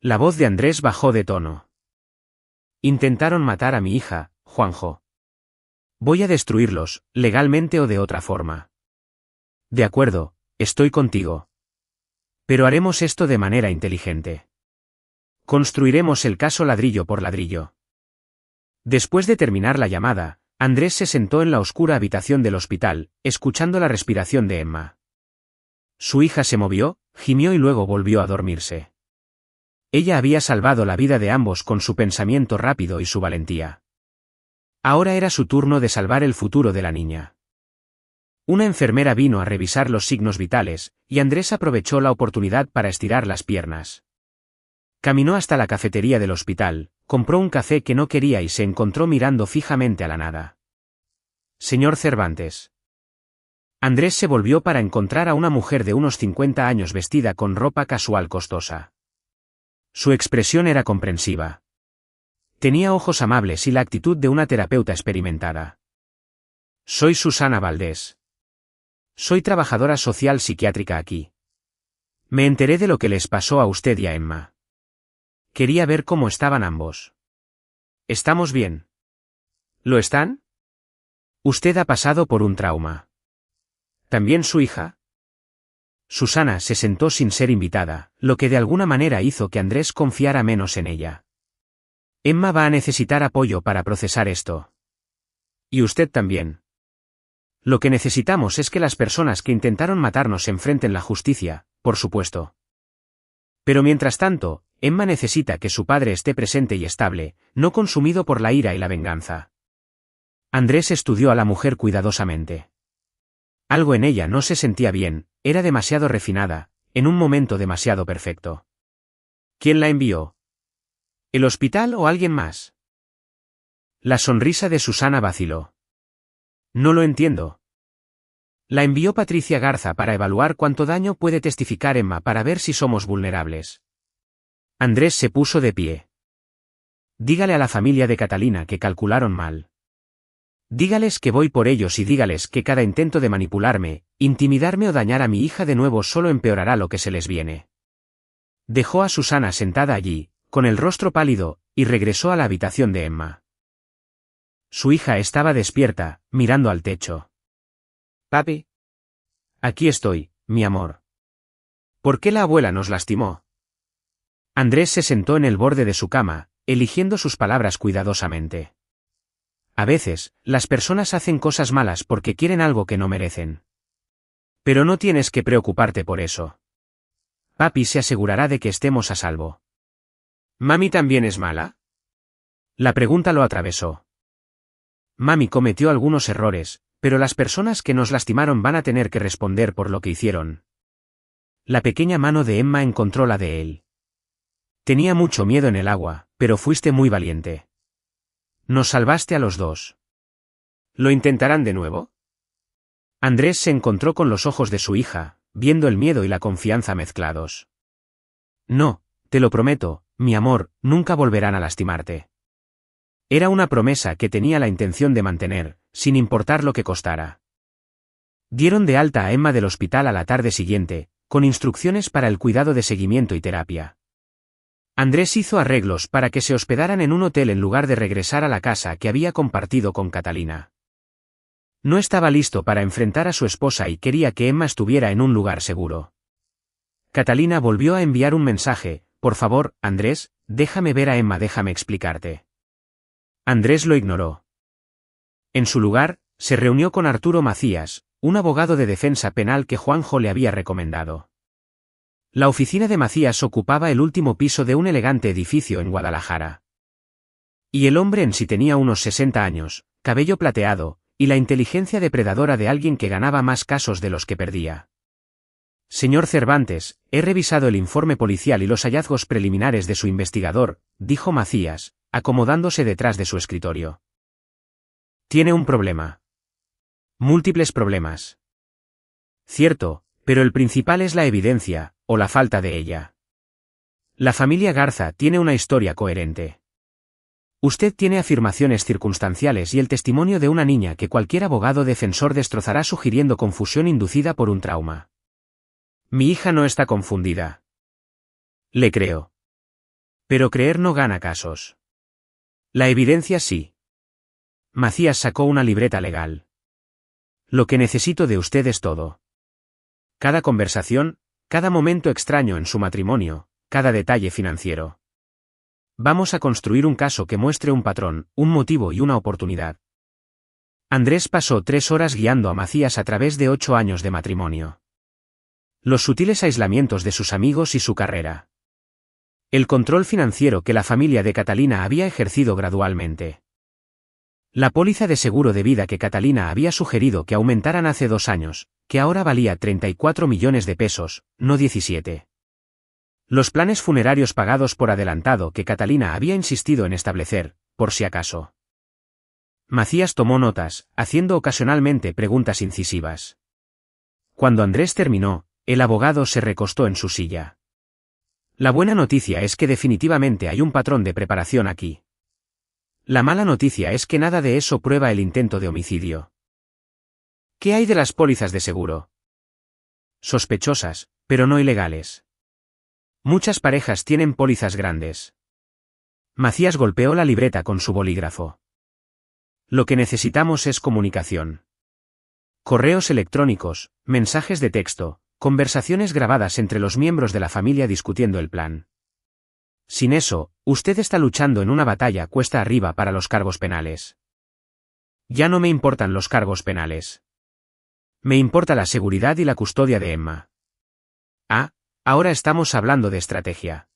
La voz de Andrés bajó de tono. Intentaron matar a mi hija, Juanjo. Voy a destruirlos, legalmente o de otra forma. De acuerdo, estoy contigo. Pero haremos esto de manera inteligente. Construiremos el caso ladrillo por ladrillo. Después de terminar la llamada, Andrés se sentó en la oscura habitación del hospital, escuchando la respiración de Emma. Su hija se movió, gimió y luego volvió a dormirse. Ella había salvado la vida de ambos con su pensamiento rápido y su valentía. Ahora era su turno de salvar el futuro de la niña. Una enfermera vino a revisar los signos vitales, y Andrés aprovechó la oportunidad para estirar las piernas. Caminó hasta la cafetería del hospital, compró un café que no quería y se encontró mirando fijamente a la nada. Señor Cervantes. Andrés se volvió para encontrar a una mujer de unos 50 años vestida con ropa casual costosa. Su expresión era comprensiva. Tenía ojos amables y la actitud de una terapeuta experimentada. Soy Susana Valdés. Soy trabajadora social psiquiátrica aquí. Me enteré de lo que les pasó a usted y a Emma. Quería ver cómo estaban ambos. ¿Estamos bien? ¿Lo están? Usted ha pasado por un trauma. ¿También su hija? Susana se sentó sin ser invitada, lo que de alguna manera hizo que Andrés confiara menos en ella. Emma va a necesitar apoyo para procesar esto. Y usted también. Lo que necesitamos es que las personas que intentaron matarnos enfrenten la justicia, por supuesto. Pero mientras tanto, Emma necesita que su padre esté presente y estable, no consumido por la ira y la venganza. Andrés estudió a la mujer cuidadosamente. Algo en ella no se sentía bien, era demasiado refinada, en un momento demasiado perfecto. ¿Quién la envió? ¿El hospital o alguien más? La sonrisa de Susana vaciló. No lo entiendo. La envió Patricia Garza para evaluar cuánto daño puede testificar Emma para ver si somos vulnerables. Andrés se puso de pie. Dígale a la familia de Catalina que calcularon mal. Dígales que voy por ellos y dígales que cada intento de manipularme, intimidarme o dañar a mi hija de nuevo solo empeorará lo que se les viene. Dejó a Susana sentada allí, con el rostro pálido, y regresó a la habitación de Emma. Su hija estaba despierta, mirando al techo. «Papi. Aquí estoy, mi amor. ¿Por qué la abuela nos lastimó?» Andrés se sentó en el borde de su cama, eligiendo sus palabras cuidadosamente. A veces, las personas hacen cosas malas porque quieren algo que no merecen. Pero no tienes que preocuparte por eso. Papi se asegurará de que estemos a salvo. ¿Mami también es mala? La pregunta lo atravesó. Mami cometió algunos errores, pero las personas que nos lastimaron van a tener que responder por lo que hicieron. La pequeña mano de Emma encontró la de él. Tenía mucho miedo en el agua, pero fuiste muy valiente. Nos salvaste a los dos. ¿Lo intentarán de nuevo? Andrés se encontró con los ojos de su hija, viendo el miedo y la confianza mezclados. No, te lo prometo, mi amor, nunca volverán a lastimarte. Era una promesa que tenía la intención de mantener, sin importar lo que costara. Dieron de alta a Emma del hospital a la tarde siguiente, con instrucciones para el cuidado de seguimiento y terapia. Andrés hizo arreglos para que se hospedaran en un hotel en lugar de regresar a la casa que había compartido con Catalina. No estaba listo para enfrentar a su esposa y quería que Emma estuviera en un lugar seguro. Catalina volvió a enviar un mensaje: «Por favor, Andrés, déjame ver a Emma, déjame explicarte». Andrés lo ignoró. En su lugar, se reunió con Arturo Macías, un abogado de defensa penal que Juanjo le había recomendado. La oficina de Macías ocupaba el último piso de un elegante edificio en Guadalajara. Y el hombre en sí tenía unos 60 años, cabello plateado, y la inteligencia depredadora de alguien que ganaba más casos de los que perdía. «Señor Cervantes, he revisado el informe policial y los hallazgos preliminares de su investigador», dijo Macías, acomodándose detrás de su escritorio. «Tiene un problema. Múltiples problemas. Cierto, pero el principal es la evidencia, o la falta de ella. La familia Garza tiene una historia coherente. Usted tiene afirmaciones circunstanciales y el testimonio de una niña que cualquier abogado defensor destrozará sugiriendo confusión inducida por un trauma. Mi hija no está confundida. Le creo. Pero creer no gana casos. La evidencia sí». Macías sacó una libreta legal. «Lo que necesito de usted es todo. Cada conversación, cada momento extraño en su matrimonio, cada detalle financiero. Vamos a construir un caso que muestre un patrón, un motivo y una oportunidad». Andrés pasó 3 horas guiando a Macías a través de 8 años de matrimonio. Los sutiles aislamientos de sus amigos y su carrera. El control financiero que la familia de Catalina había ejercido gradualmente. La póliza de seguro de vida que Catalina había sugerido que aumentaran hace 2 años, que ahora valía 34 millones de pesos, no 17. Los planes funerarios pagados por adelantado que Catalina había insistido en establecer, por si acaso. Macías tomó notas, haciendo ocasionalmente preguntas incisivas. Cuando Andrés terminó, el abogado se recostó en su silla. La buena noticia es que definitivamente hay un patrón de preparación aquí. La mala noticia es que nada de eso prueba el intento de homicidio. ¿Qué hay de las pólizas de seguro? Sospechosas, pero no ilegales. Muchas parejas tienen pólizas grandes. Macías golpeó la libreta con su bolígrafo. Lo que necesitamos es comunicación. Correos electrónicos, mensajes de texto, conversaciones grabadas entre los miembros de la familia discutiendo el plan. Sin eso, usted está luchando en una batalla cuesta arriba para los cargos penales. Ya no me importan los cargos penales. Me importa la seguridad y la custodia de Emma. Ah, ahora estamos hablando de estrategia.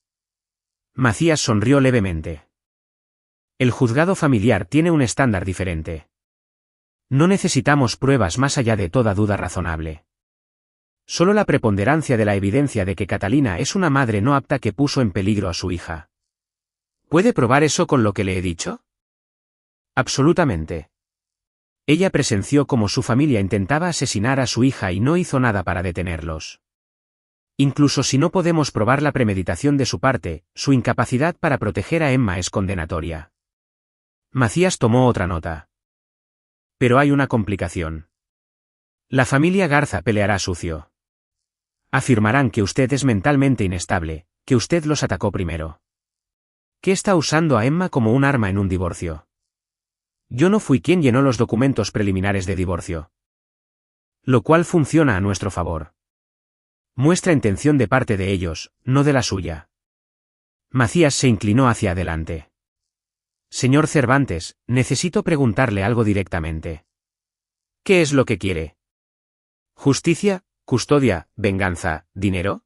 Macías sonrió levemente. El juzgado familiar tiene un estándar diferente. No necesitamos pruebas más allá de toda duda razonable. Solo la preponderancia de la evidencia de que Catalina es una madre no apta que puso en peligro a su hija. ¿Puede probar eso con lo que le he dicho? Absolutamente. Ella presenció cómo su familia intentaba asesinar a su hija y no hizo nada para detenerlos. Incluso si no podemos probar la premeditación de su parte, su incapacidad para proteger a Emma es condenatoria. Macías tomó otra nota. Pero hay una complicación. La familia Garza peleará sucio. Afirmarán que usted es mentalmente inestable, que usted los atacó primero. ¿Qué está usando a Emma como un arma en un divorcio? Yo no fui quien llenó los documentos preliminares de divorcio. Lo cual funciona a nuestro favor. Muestra intención de parte de ellos, no de la suya. Macías se inclinó hacia adelante. Señor Cervantes, necesito preguntarle algo directamente. ¿Qué es lo que quiere? ¿Justicia, custodia, venganza, dinero?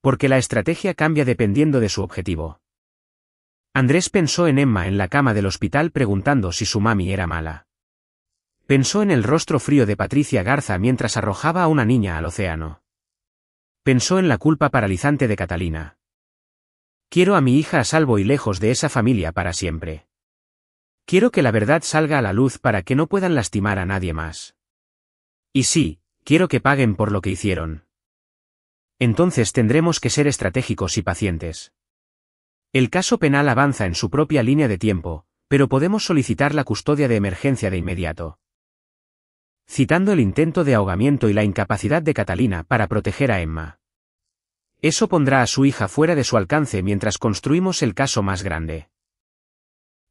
Porque la estrategia cambia dependiendo de su objetivo. Andrés pensó en Emma en la cama del hospital preguntando si su mami era mala. Pensó en el rostro frío de Patricia Garza mientras arrojaba a una niña al océano. Pensó en la culpa paralizante de Catalina. Quiero a mi hija a salvo y lejos de esa familia para siempre. Quiero que la verdad salga a la luz para que no puedan lastimar a nadie más. Y sí, quiero que paguen por lo que hicieron. Entonces tendremos que ser estratégicos y pacientes. El caso penal avanza en su propia línea de tiempo, pero podemos solicitar la custodia de emergencia de inmediato. Citando el intento de ahogamiento y la incapacidad de Catalina para proteger a Emma. Eso pondrá a su hija fuera de su alcance mientras construimos el caso más grande.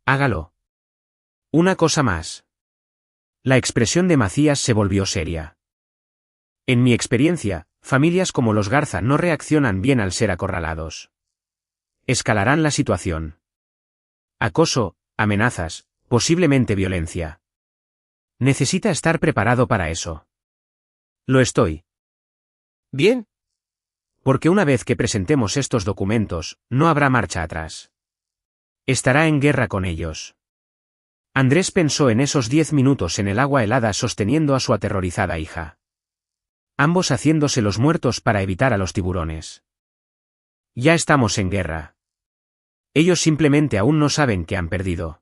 Hágalo. Una cosa más. La expresión de Macías se volvió seria. En mi experiencia, familias como los Garza no reaccionan bien al ser acorralados. Escalarán la situación. Acoso, amenazas, posiblemente violencia. Necesita estar preparado para eso. Lo estoy. Bien. Porque una vez que presentemos estos documentos, no habrá marcha atrás. Estará en guerra con ellos. Andrés pensó en esos 10 minutos en el agua helada sosteniendo a su aterrorizada hija. Ambos haciéndose los muertos para evitar a los tiburones. Ya estamos en guerra. Ellos simplemente aún no saben que han perdido.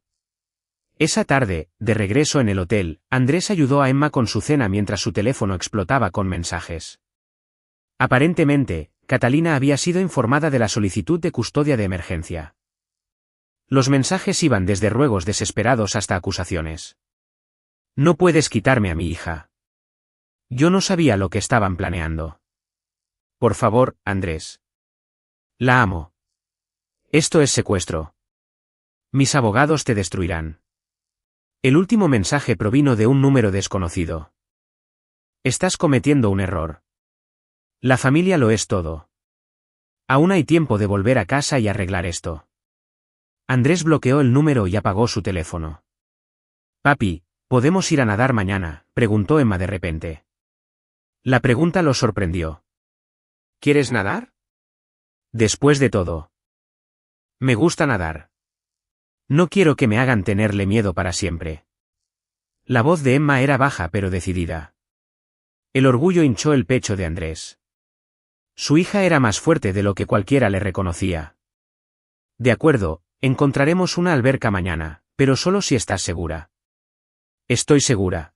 Esa tarde, de regreso en el hotel, Andrés ayudó a Emma con su cena mientras su teléfono explotaba con mensajes. Aparentemente, Catalina había sido informada de la solicitud de custodia de emergencia. Los mensajes iban desde ruegos desesperados hasta acusaciones. No puedes quitarme a mi hija. Yo no sabía lo que estaban planeando. Por favor, Andrés. La amo. Esto es secuestro. Mis abogados te destruirán. El último mensaje provino de un número desconocido. Estás cometiendo un error. La familia lo es todo. Aún hay tiempo de volver a casa y arreglar esto. Andrés bloqueó el número y apagó su teléfono. Papi, ¿podemos ir a nadar mañana?, preguntó Emma de repente. La pregunta lo sorprendió. ¿Quieres nadar? Después de todo. Me gusta nadar. No quiero que me hagan tenerle miedo para siempre. La voz de Emma era baja pero decidida. El orgullo hinchó el pecho de Andrés. Su hija era más fuerte de lo que cualquiera le reconocía. De acuerdo, encontraremos una alberca mañana, pero solo si estás segura. Estoy segura.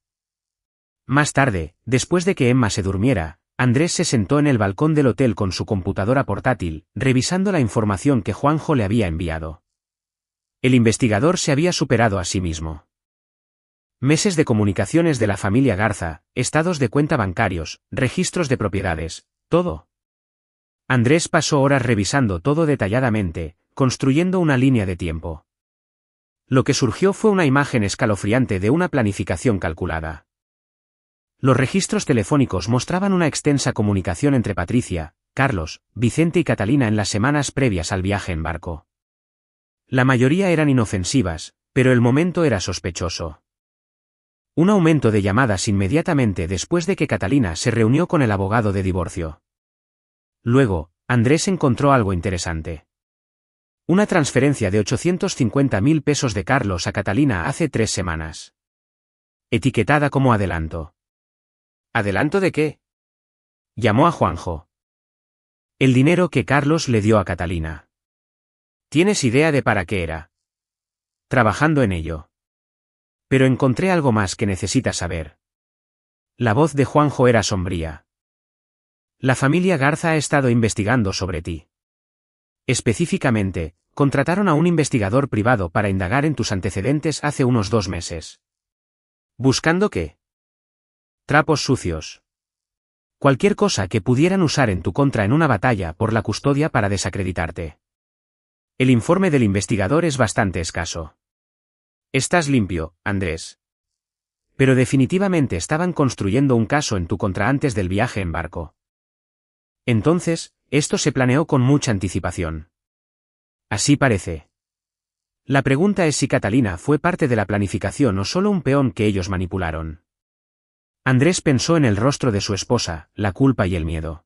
Más tarde, después de que Emma se durmiera, Andrés se sentó en el balcón del hotel con su computadora portátil, revisando la información que Juanjo le había enviado. El investigador se había superado a sí mismo. Meses de comunicaciones de la familia Garza, estados de cuenta bancarios, registros de propiedades, todo. Andrés pasó horas revisando todo detalladamente, construyendo una línea de tiempo. Lo que surgió fue una imagen escalofriante de una planificación calculada. Los registros telefónicos mostraban una extensa comunicación entre Patricia, Carlos, Vicente y Catalina en las semanas previas al viaje en barco. La mayoría eran inofensivas, pero el momento era sospechoso. Un aumento de llamadas inmediatamente después de que Catalina se reunió con el abogado de divorcio. Luego, Andrés encontró algo interesante. Una transferencia de 850.000 pesos de Carlos a Catalina hace 3 semanas. Etiquetada como adelanto. ¿Adelanto de qué? Llamó a Juanjo. El dinero que Carlos le dio a Catalina. ¿Tienes idea de para qué era? Trabajando en ello. Pero encontré algo más que necesitas saber. La voz de Juanjo era sombría. La familia Garza ha estado investigando sobre ti. Específicamente, contrataron a un investigador privado para indagar en tus antecedentes hace unos 2 meses. ¿Buscando qué? Trapos sucios. Cualquier cosa que pudieran usar en tu contra en una batalla por la custodia para desacreditarte. El informe del investigador es bastante escaso. Estás limpio, Andrés. Pero definitivamente estaban construyendo un caso en tu contra antes del viaje en barco. Entonces, esto se planeó con mucha anticipación. Así parece. La pregunta es si Catalina fue parte de la planificación o solo un peón que ellos manipularon. Andrés pensó en el rostro de su esposa, la culpa y el miedo.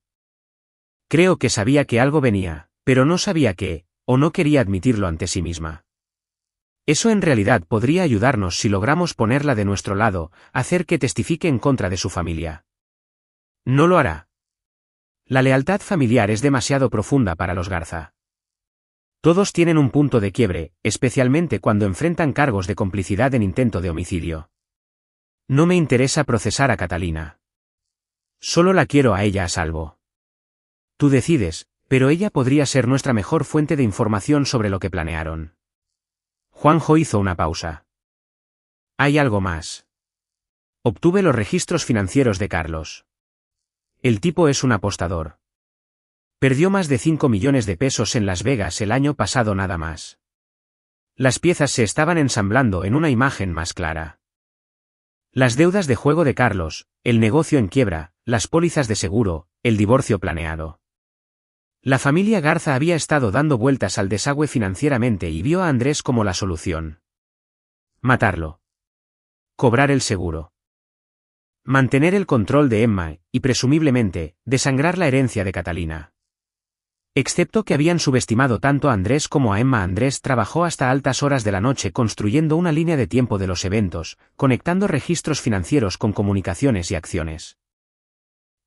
Creo que sabía que algo venía, pero no sabía qué, o no quería admitirlo ante sí misma. Eso en realidad podría ayudarnos si logramos ponerla de nuestro lado, hacer que testifique en contra de su familia. No lo hará. La lealtad familiar es demasiado profunda para los Garza. Todos tienen un punto de quiebre, especialmente cuando enfrentan cargos de complicidad en intento de homicidio. No me interesa procesar a Catalina. Solo la quiero a ella a salvo. Tú decides, pero ella podría ser nuestra mejor fuente de información sobre lo que planearon. Juanjo hizo una pausa. Hay algo más. Obtuve los registros financieros de Carlos. El tipo es un apostador. Perdió más de 5 millones de pesos en Las Vegas el año pasado nada más. Las piezas se estaban ensamblando en una imagen más clara. Las deudas de juego de Carlos, el negocio en quiebra, las pólizas de seguro, el divorcio planeado. La familia Garza había estado dando vueltas al desagüe financieramente y vio a Andrés como la solución. Matarlo. Cobrar el seguro. Mantener el control de Emma, y presumiblemente, desangrar la herencia de Catalina. Excepto que habían subestimado tanto a Andrés como a Emma. Andrés trabajó hasta altas horas de la noche construyendo una línea de tiempo de los eventos, conectando registros financieros con comunicaciones y acciones.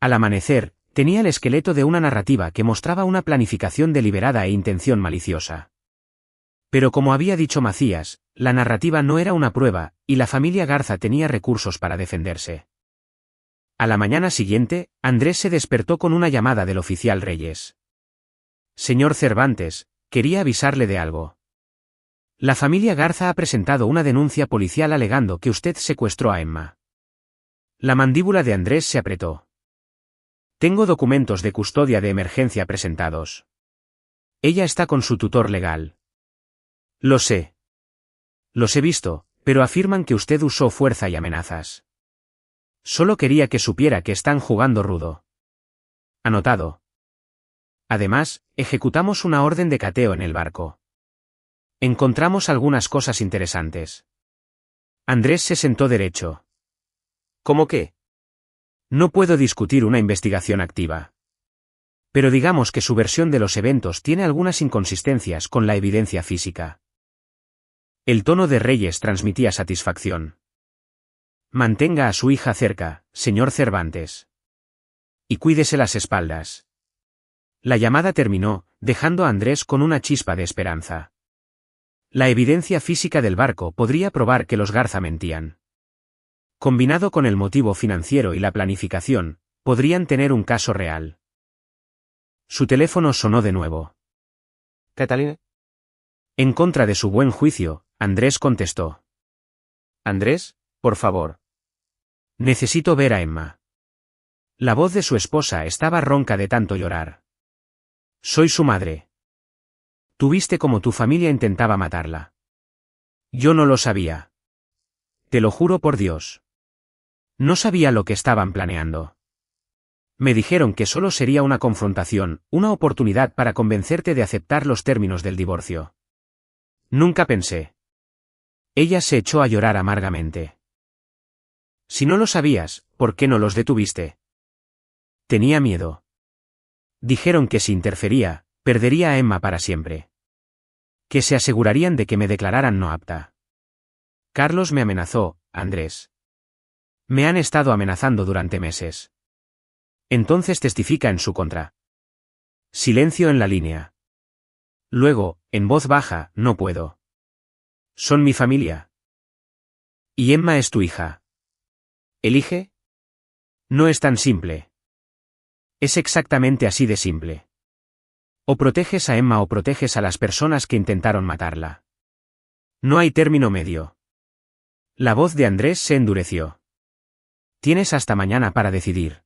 Al amanecer, tenía el esqueleto de una narrativa que mostraba una planificación deliberada e intención maliciosa. Pero como había dicho Macías, la narrativa no era una prueba, y la familia Garza tenía recursos para defenderse. A la mañana siguiente, Andrés se despertó con una llamada del oficial Reyes. Señor Cervantes, quería avisarle de algo. La familia Garza ha presentado una denuncia policial alegando que usted secuestró a Emma. La mandíbula de Andrés se apretó. Tengo documentos de custodia de emergencia presentados. Ella está con su tutor legal. Lo sé. Los he visto, pero afirman que usted usó fuerza y amenazas. Solo quería que supiera que están jugando rudo. Anotado. Además, ejecutamos una orden de cateo en el barco. Encontramos algunas cosas interesantes. Andrés se sentó derecho. ¿Cómo qué? No puedo discutir una investigación activa. Pero digamos que su versión de los eventos tiene algunas inconsistencias con la evidencia física. El tono de Reyes transmitía satisfacción. Mantenga a su hija cerca, señor Cervantes. Y cuídese las espaldas. La llamada terminó, dejando a Andrés con una chispa de esperanza. La evidencia física del barco podría probar que los Garza mentían. Combinado con el motivo financiero y la planificación, podrían tener un caso real. Su teléfono sonó de nuevo. ¿Catalina? En contra de su buen juicio, Andrés contestó. Andrés, por favor. Necesito ver a Emma. La voz de su esposa estaba ronca de tanto llorar. Soy su madre. Tuviste como tu familia intentaba matarla. Yo no lo sabía. Te lo juro por Dios. No sabía lo que estaban planeando. Me dijeron que solo sería una confrontación, una oportunidad para convencerte de aceptar los términos del divorcio. Nunca pensé. Ella se echó a llorar amargamente. Si no lo sabías, ¿por qué no los detuviste? Tenía miedo. Dijeron que si interfería, perdería a Emma para siempre. Que se asegurarían de que me declararan no apta. Carlos me amenazó, Andrés. Me han estado amenazando durante meses. Entonces testifica en su contra. Silencio en la línea. Luego, en voz baja, no puedo. Son mi familia. Y Emma es tu hija. ¿Elige? No es tan simple. Es exactamente así de simple. O proteges a Emma o proteges a las personas que intentaron matarla. No hay término medio. La voz de Andrés se endureció. Tienes hasta mañana para decidir.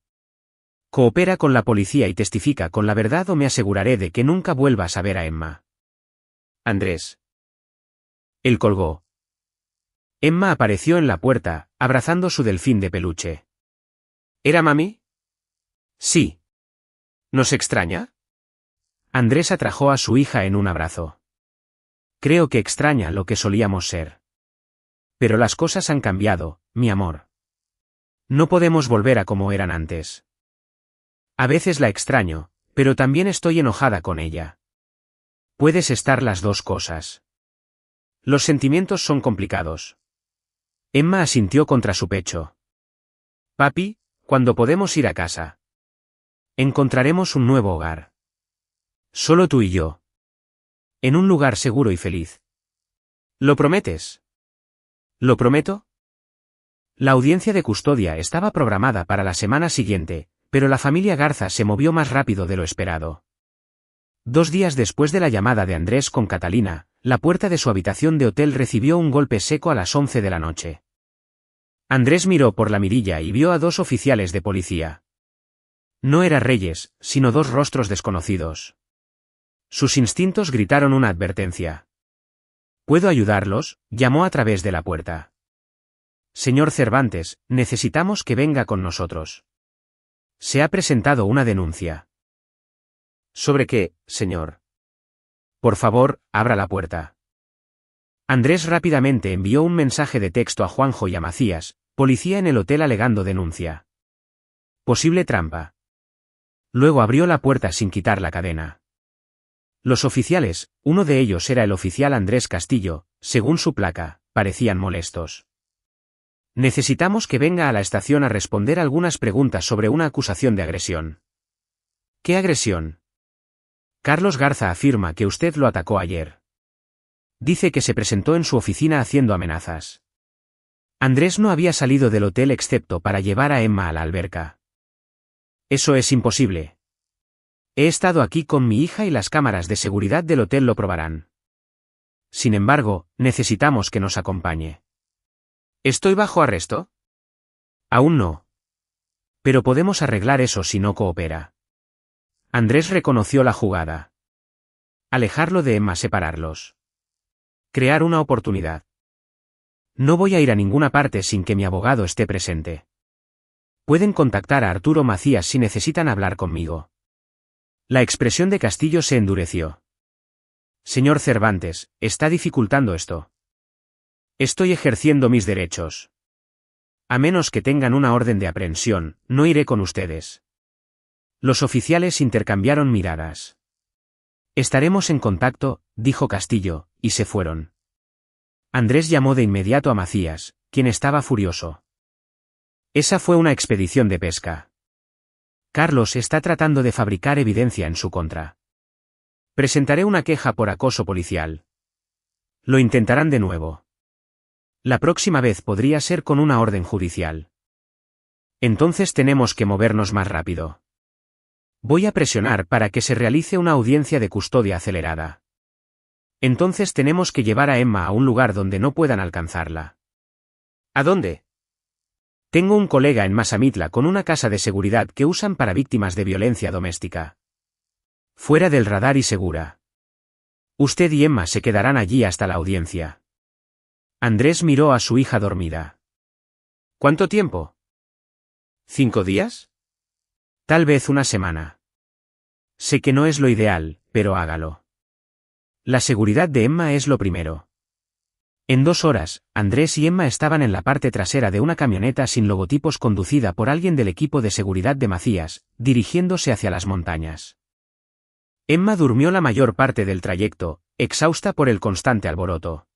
Coopera con la policía y testifica con la verdad o me aseguraré de que nunca vuelvas a ver a Emma. Andrés. Él colgó. Emma apareció en la puerta, abrazando su delfín de peluche. ¿Era mami? Sí. ¿Nos extraña? Andrés atrajo a su hija en un abrazo. Creo que extraña lo que solíamos ser. Pero las cosas han cambiado, mi amor. No podemos volver a como eran antes. A veces la extraño, pero también estoy enojada con ella. Puedes estar las dos cosas. Los sentimientos son complicados. Emma asintió contra su pecho. Papi, ¿cuándo podemos ir a casa? Encontraremos un nuevo hogar. Solo tú y yo. En un lugar seguro y feliz. ¿Lo prometes? ¿Lo prometo? La audiencia de custodia estaba programada para la semana siguiente, pero la familia Garza se movió más rápido de lo esperado. 2 días después de la llamada de Andrés con Catalina, la puerta de su habitación de hotel recibió un golpe seco a las 11 de la noche. Andrés miró por la mirilla y vio a 2 oficiales de policía. No era Reyes, sino 2 rostros desconocidos. Sus instintos gritaron una advertencia. ¿Puedo ayudarlos?, llamó a través de la puerta. Señor Cervantes, necesitamos que venga con nosotros. Se ha presentado una denuncia. ¿Sobre qué, señor? Por favor, abra la puerta. Andrés rápidamente envió un mensaje de texto a Juanjo y a Macías, policía en el hotel alegando denuncia. Posible trampa. Luego abrió la puerta sin quitar la cadena. Los oficiales, uno de ellos era el oficial Andrés Castillo, según su placa, parecían molestos. Necesitamos que venga a la estación a responder algunas preguntas sobre una acusación de agresión. ¿Qué agresión? Carlos Garza afirma que usted lo atacó ayer. Dice que se presentó en su oficina haciendo amenazas. Andrés no había salido del hotel excepto para llevar a Emma a la alberca. Eso es imposible. He estado aquí con mi hija y las cámaras de seguridad del hotel lo probarán. Sin embargo, necesitamos que nos acompañe. ¿Estoy bajo arresto? Aún no. Pero podemos arreglar eso si no coopera. Andrés reconoció la jugada. Alejarlo de Emma, separarlos. Crear una oportunidad. No voy a ir a ninguna parte sin que mi abogado esté presente. Pueden contactar a Arturo Macías si necesitan hablar conmigo. La expresión de Castillo se endureció. Señor Cervantes, ¿está dificultando esto? Estoy ejerciendo mis derechos. A menos que tengan una orden de aprehensión, no iré con ustedes. Los oficiales intercambiaron miradas. Estaremos en contacto, dijo Castillo, y se fueron. Andrés llamó de inmediato a Macías, quien estaba furioso. Esa fue una expedición de pesca. Carlos está tratando de fabricar evidencia en su contra. Presentaré una queja por acoso policial. Lo intentarán de nuevo. La próxima vez podría ser con una orden judicial. Entonces tenemos que movernos más rápido. Voy a presionar para que se realice una audiencia de custodia acelerada. Entonces tenemos que llevar a Emma a un lugar donde no puedan alcanzarla. ¿A dónde? Tengo un colega en Masamitla con una casa de seguridad que usan para víctimas de violencia doméstica. Fuera del radar y segura. Usted y Emma se quedarán allí hasta la audiencia. Andrés miró a su hija dormida. ¿Cuánto tiempo? ¿5 días? Tal vez una semana. Sé que no es lo ideal, pero hágalo. La seguridad de Emma es lo primero. En 2 horas, Andrés y Emma estaban en la parte trasera de una camioneta sin logotipos conducida por alguien del equipo de seguridad de Macías, dirigiéndose hacia las montañas. Emma durmió la mayor parte del trayecto, exhausta por el constante alboroto.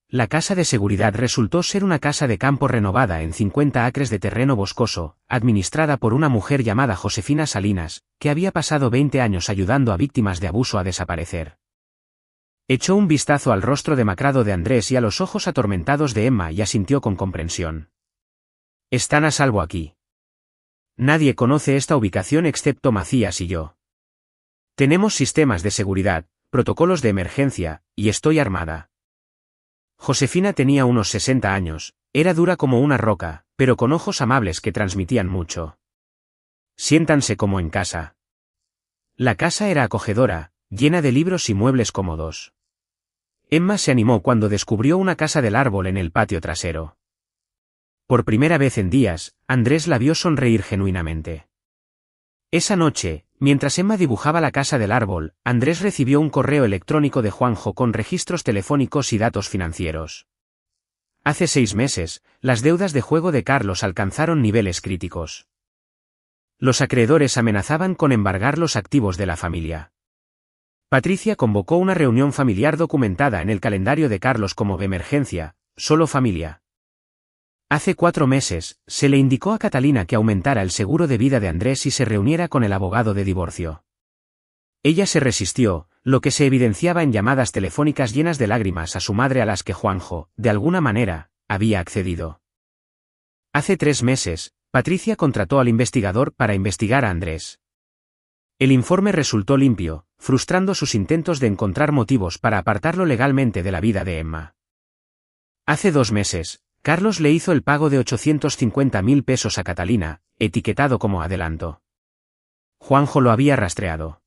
La casa de seguridad resultó ser una casa de campo renovada en 50 acres de terreno boscoso, administrada por una mujer llamada Josefina Salinas, que había pasado 20 años ayudando a víctimas de abuso a desaparecer. Echó un vistazo al rostro demacrado de Andrés y a los ojos atormentados de Emma y asintió con comprensión. Están a salvo aquí. Nadie conoce esta ubicación excepto Macías y yo. Tenemos sistemas de seguridad, protocolos de emergencia, y estoy armada. Josefina tenía unos 60 años, era dura como una roca, pero con ojos amables que transmitían mucho. Siéntanse como en casa. La casa era acogedora, llena de libros y muebles cómodos. Emma se animó cuando descubrió una casa del árbol en el patio trasero. Por primera vez en días, Andrés la vio sonreír genuinamente. Esa noche, mientras Emma dibujaba la casa del árbol, Andrés recibió un correo electrónico de Juanjo con registros telefónicos y datos financieros. Hace 6 meses, las deudas de juego de Carlos alcanzaron niveles críticos. Los acreedores amenazaban con embargar los activos de la familia. Patricia convocó una reunión familiar documentada en el calendario de Carlos como de emergencia, solo familia. Hace 4 meses, se le indicó a Catalina que aumentara el seguro de vida de Andrés y se reuniera con el abogado de divorcio. Ella se resistió, lo que se evidenciaba en llamadas telefónicas llenas de lágrimas a su madre a las que Juanjo, de alguna manera, había accedido. Hace 3 meses, Patricia contrató al investigador para investigar a Andrés. El informe resultó limpio, frustrando sus intentos de encontrar motivos para apartarlo legalmente de la vida de Emma. Hace 2 meses, Carlos le hizo el pago de 850.000 pesos a Catalina, etiquetado como adelanto. Juanjo lo había rastreado.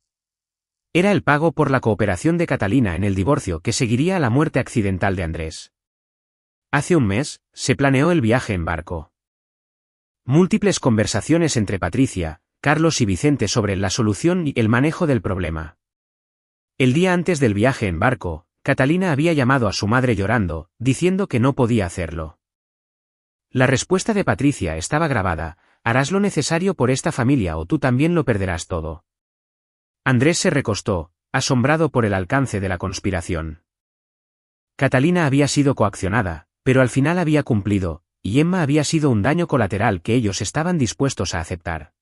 Era el pago por la cooperación de Catalina en el divorcio que seguiría a la muerte accidental de Andrés. Hace 1 mes, se planeó el viaje en barco. Múltiples conversaciones entre Patricia, Carlos y Vicente sobre la solución y el manejo del problema. El día antes del viaje en barco, Catalina había llamado a su madre llorando, diciendo que no podía hacerlo. La respuesta de Patricia estaba grabada: harás lo necesario por esta familia o tú también lo perderás todo. Andrés se recostó, asombrado por el alcance de la conspiración. Catalina había sido coaccionada, pero al final había cumplido, y Emma había sido un daño colateral que ellos estaban dispuestos a aceptar.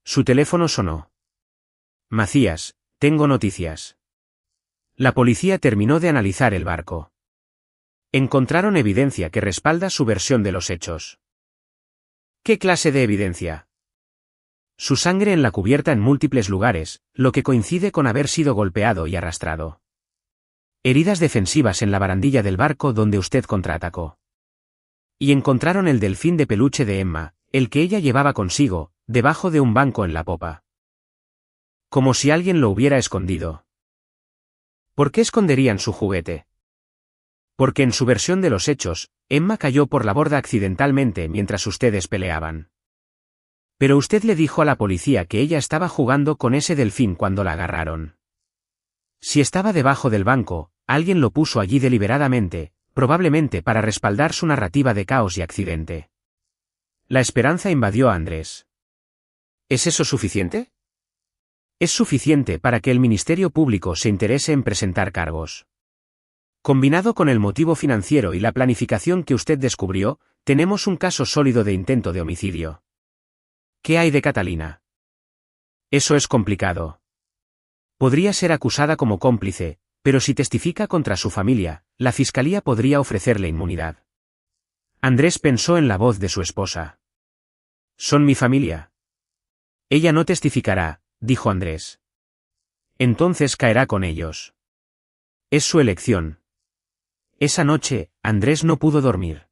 Su teléfono sonó. Macías, tengo noticias. La policía terminó de analizar el barco. Encontraron evidencia que respalda su versión de los hechos. ¿Qué clase de evidencia? Su sangre en la cubierta en múltiples lugares, lo que coincide con haber sido golpeado y arrastrado. Heridas defensivas en la barandilla del barco donde usted contraatacó. Y encontraron el delfín de peluche de Emma, el que ella llevaba consigo, debajo de un banco en la popa. Como si alguien lo hubiera escondido. ¿Por qué esconderían su juguete? Porque en su versión de los hechos, Emma cayó por la borda accidentalmente mientras ustedes peleaban. Pero usted le dijo a la policía que ella estaba jugando con ese delfín cuando la agarraron. Si estaba debajo del banco, alguien lo puso allí deliberadamente, probablemente para respaldar su narrativa de caos y accidente. La esperanza invadió a Andrés. ¿Es eso suficiente? Es suficiente para que el Ministerio Público se interese en presentar cargos. Combinado con el motivo financiero y la planificación que usted descubrió, tenemos un caso sólido de intento de homicidio. ¿Qué hay de Catalina? Eso es complicado. Podría ser acusada como cómplice, pero si testifica contra su familia, la fiscalía podría ofrecerle inmunidad. Andrés pensó en la voz de su esposa. Son mi familia. Ella no testificará, dijo Andrés. Entonces caerá con ellos. Es su elección. Esa noche, Andrés no pudo dormir.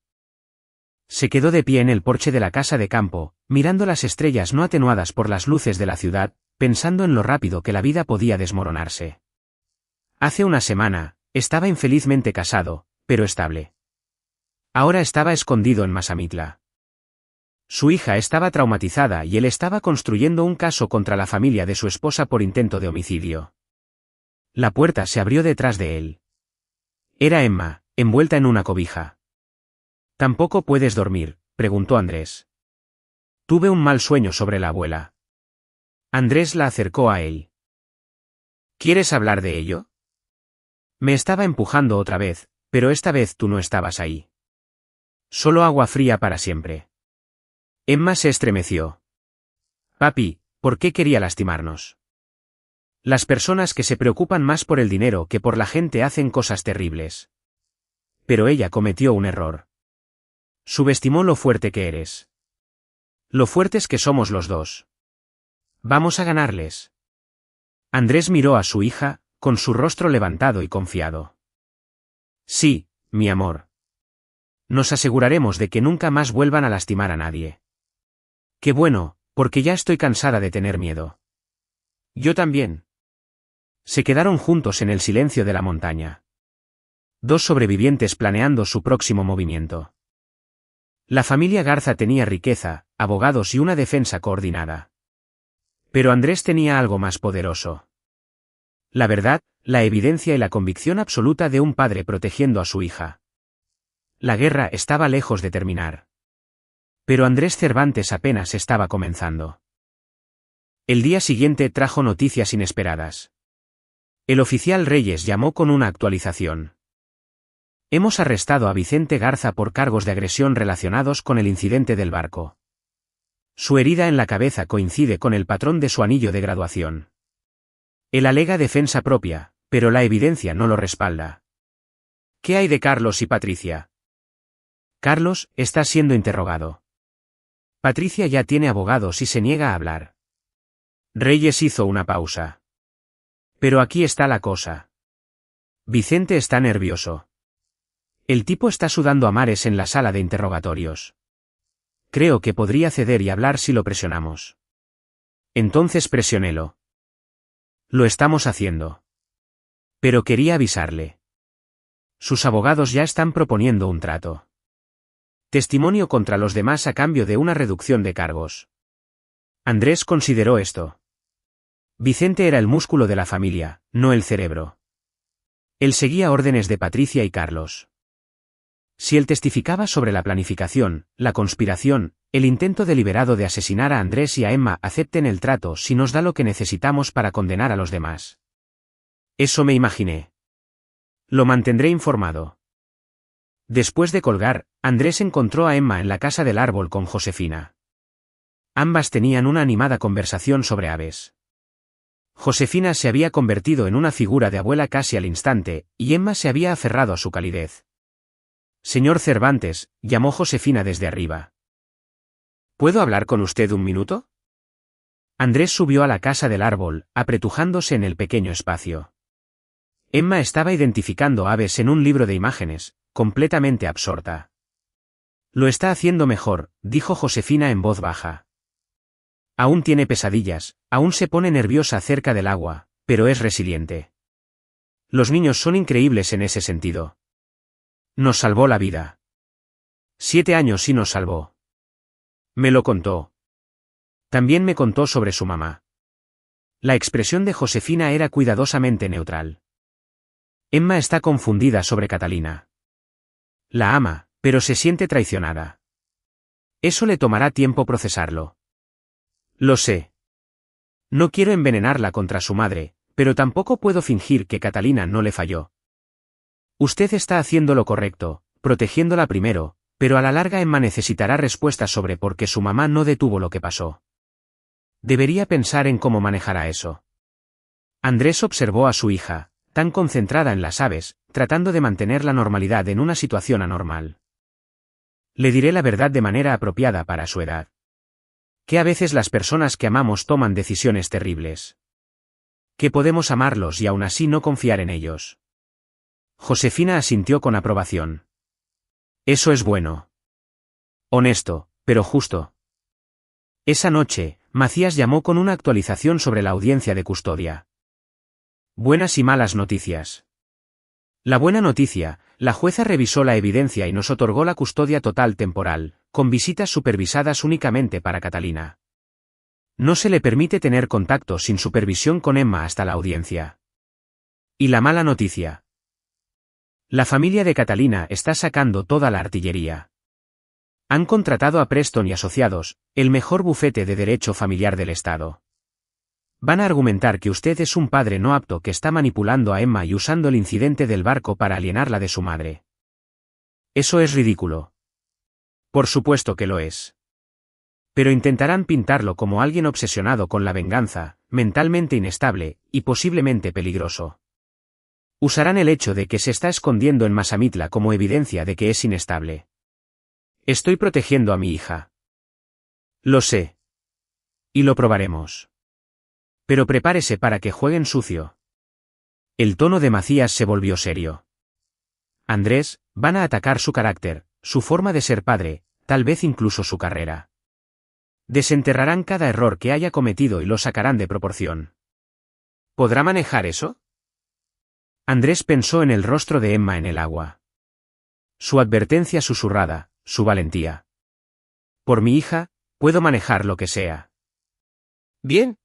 Se quedó de pie en el porche de la casa de campo, mirando las estrellas no atenuadas por las luces de la ciudad, pensando en lo rápido que la vida podía desmoronarse. Hace una semana, estaba infelizmente casado, pero estable. Ahora estaba escondido en Masamitla. Su hija estaba traumatizada y él estaba construyendo un caso contra la familia de su esposa por intento de homicidio. La puerta se abrió detrás de él. Era Emma, envuelta en una cobija. ¿Tampoco puedes dormir?, preguntó Andrés. Tuve un mal sueño sobre la abuela. Andrés la acercó a él. ¿Quieres hablar de ello? Me estaba empujando otra vez, pero esta vez tú no estabas ahí. Solo agua fría para siempre. Emma se estremeció. Papi, ¿por qué quería lastimarnos? Las personas que se preocupan más por el dinero que por la gente hacen cosas terribles. Pero ella cometió un error. Subestimó lo fuerte que eres. Lo fuertes que somos los dos. Vamos a ganarles. Andrés miró a su hija, con su rostro levantado y confiado. Sí, mi amor. Nos aseguraremos de que nunca más vuelvan a lastimar a nadie. Qué bueno, porque ya estoy cansada de tener miedo. Yo también. Se quedaron juntos en el silencio de la montaña. Dos sobrevivientes planeando su próximo movimiento. La familia Garza tenía riqueza, abogados y una defensa coordinada. Pero Andrés tenía algo más poderoso. La verdad, la evidencia y la convicción absoluta de un padre protegiendo a su hija. La guerra estaba lejos de terminar. Pero Andrés Cervantes apenas estaba comenzando. El día siguiente trajo noticias inesperadas. El oficial Reyes llamó con una actualización. Hemos arrestado a Vicente Garza por cargos de agresión relacionados con el incidente del barco. Su herida en la cabeza coincide con el patrón de su anillo de graduación. Él alega defensa propia, pero la evidencia no lo respalda. ¿Qué hay de Carlos y Patricia? Carlos está siendo interrogado. Patricia ya tiene abogados y se niega a hablar. Reyes hizo una pausa. Pero aquí está la cosa. Vicente está nervioso. El tipo está sudando a mares en la sala de interrogatorios. Creo que podría ceder y hablar si lo presionamos. Entonces presionélo. Lo estamos haciendo. Pero quería avisarle. Sus abogados ya están proponiendo un trato. Testimonio contra los demás a cambio de una reducción de cargos. Andrés consideró esto. Vicente era el músculo de la familia, no el cerebro. Él seguía órdenes de Patricia y Carlos. Si él testificaba sobre la planificación, la conspiración, el intento deliberado de asesinar a Andrés y a Emma, acepten el trato si nos da lo que necesitamos para condenar a los demás. Eso me imaginé. Lo mantendré informado. Después de colgar, Andrés encontró a Emma en la casa del árbol con Josefina. Ambas tenían una animada conversación sobre aves. Josefina se había convertido en una figura de abuela casi al instante, y Emma se había aferrado a su calidez. Señor Cervantes, llamó Josefina desde arriba. ¿Puedo hablar con usted un minuto? Andrés subió a la casa del árbol, apretujándose en el pequeño espacio. Emma estaba identificando aves en un libro de imágenes, completamente absorta. Lo está haciendo mejor, dijo Josefina en voz baja. Aún tiene pesadillas, aún se pone nerviosa cerca del agua, pero es resiliente. Los niños son increíbles en ese sentido. Nos salvó la vida. 7 años y nos salvó. Me lo contó. También me contó sobre su mamá. La expresión de Josefina era cuidadosamente neutral. Emma está confundida sobre Catalina. La ama, pero se siente traicionada. Eso le tomará tiempo procesarlo. Lo sé. No quiero envenenarla contra su madre, pero tampoco puedo fingir que Catalina no le falló. Usted está haciendo lo correcto, protegiéndola primero, pero a la larga Emma necesitará respuestas sobre por qué su mamá no detuvo lo que pasó. Debería pensar en cómo manejará eso. Andrés observó a su hija, tan concentrada en las aves, tratando de mantener la normalidad en una situación anormal. Le diré la verdad de manera apropiada para su edad. Que a veces las personas que amamos toman decisiones terribles. Que podemos amarlos y aún así no confiar en ellos. Josefina asintió con aprobación. Eso es bueno. Honesto, pero justo. Esa noche, Macías llamó con una actualización sobre la audiencia de custodia. Buenas y malas noticias. La buena noticia, la jueza revisó la evidencia y nos otorgó la custodia total temporal, con visitas supervisadas únicamente para Catalina. No se le permite tener contacto sin supervisión con Emma hasta la audiencia. Y la mala noticia. La familia de Catalina está sacando toda la artillería. Han contratado a Preston y Asociados, el mejor bufete de derecho familiar del Estado. Van a argumentar que usted es un padre no apto que está manipulando a Emma y usando el incidente del barco para alienarla de su madre. Eso es ridículo. Por supuesto que lo es. Pero intentarán pintarlo como alguien obsesionado con la venganza, mentalmente inestable, y posiblemente peligroso. Usarán el hecho de que se está escondiendo en Masamitla como evidencia de que es inestable. Estoy protegiendo a mi hija. Lo sé. Y lo probaremos. Pero prepárese para que jueguen sucio. El tono de Macías se volvió serio. Andrés, van a atacar su carácter, su forma de ser padre, tal vez incluso su carrera. Desenterrarán cada error que haya cometido y lo sacarán de proporción. ¿Podrá manejar eso? Andrés pensó en el rostro de Emma en el agua. Su advertencia susurrada, su valentía. Por mi hija, puedo manejar lo que sea. Bien.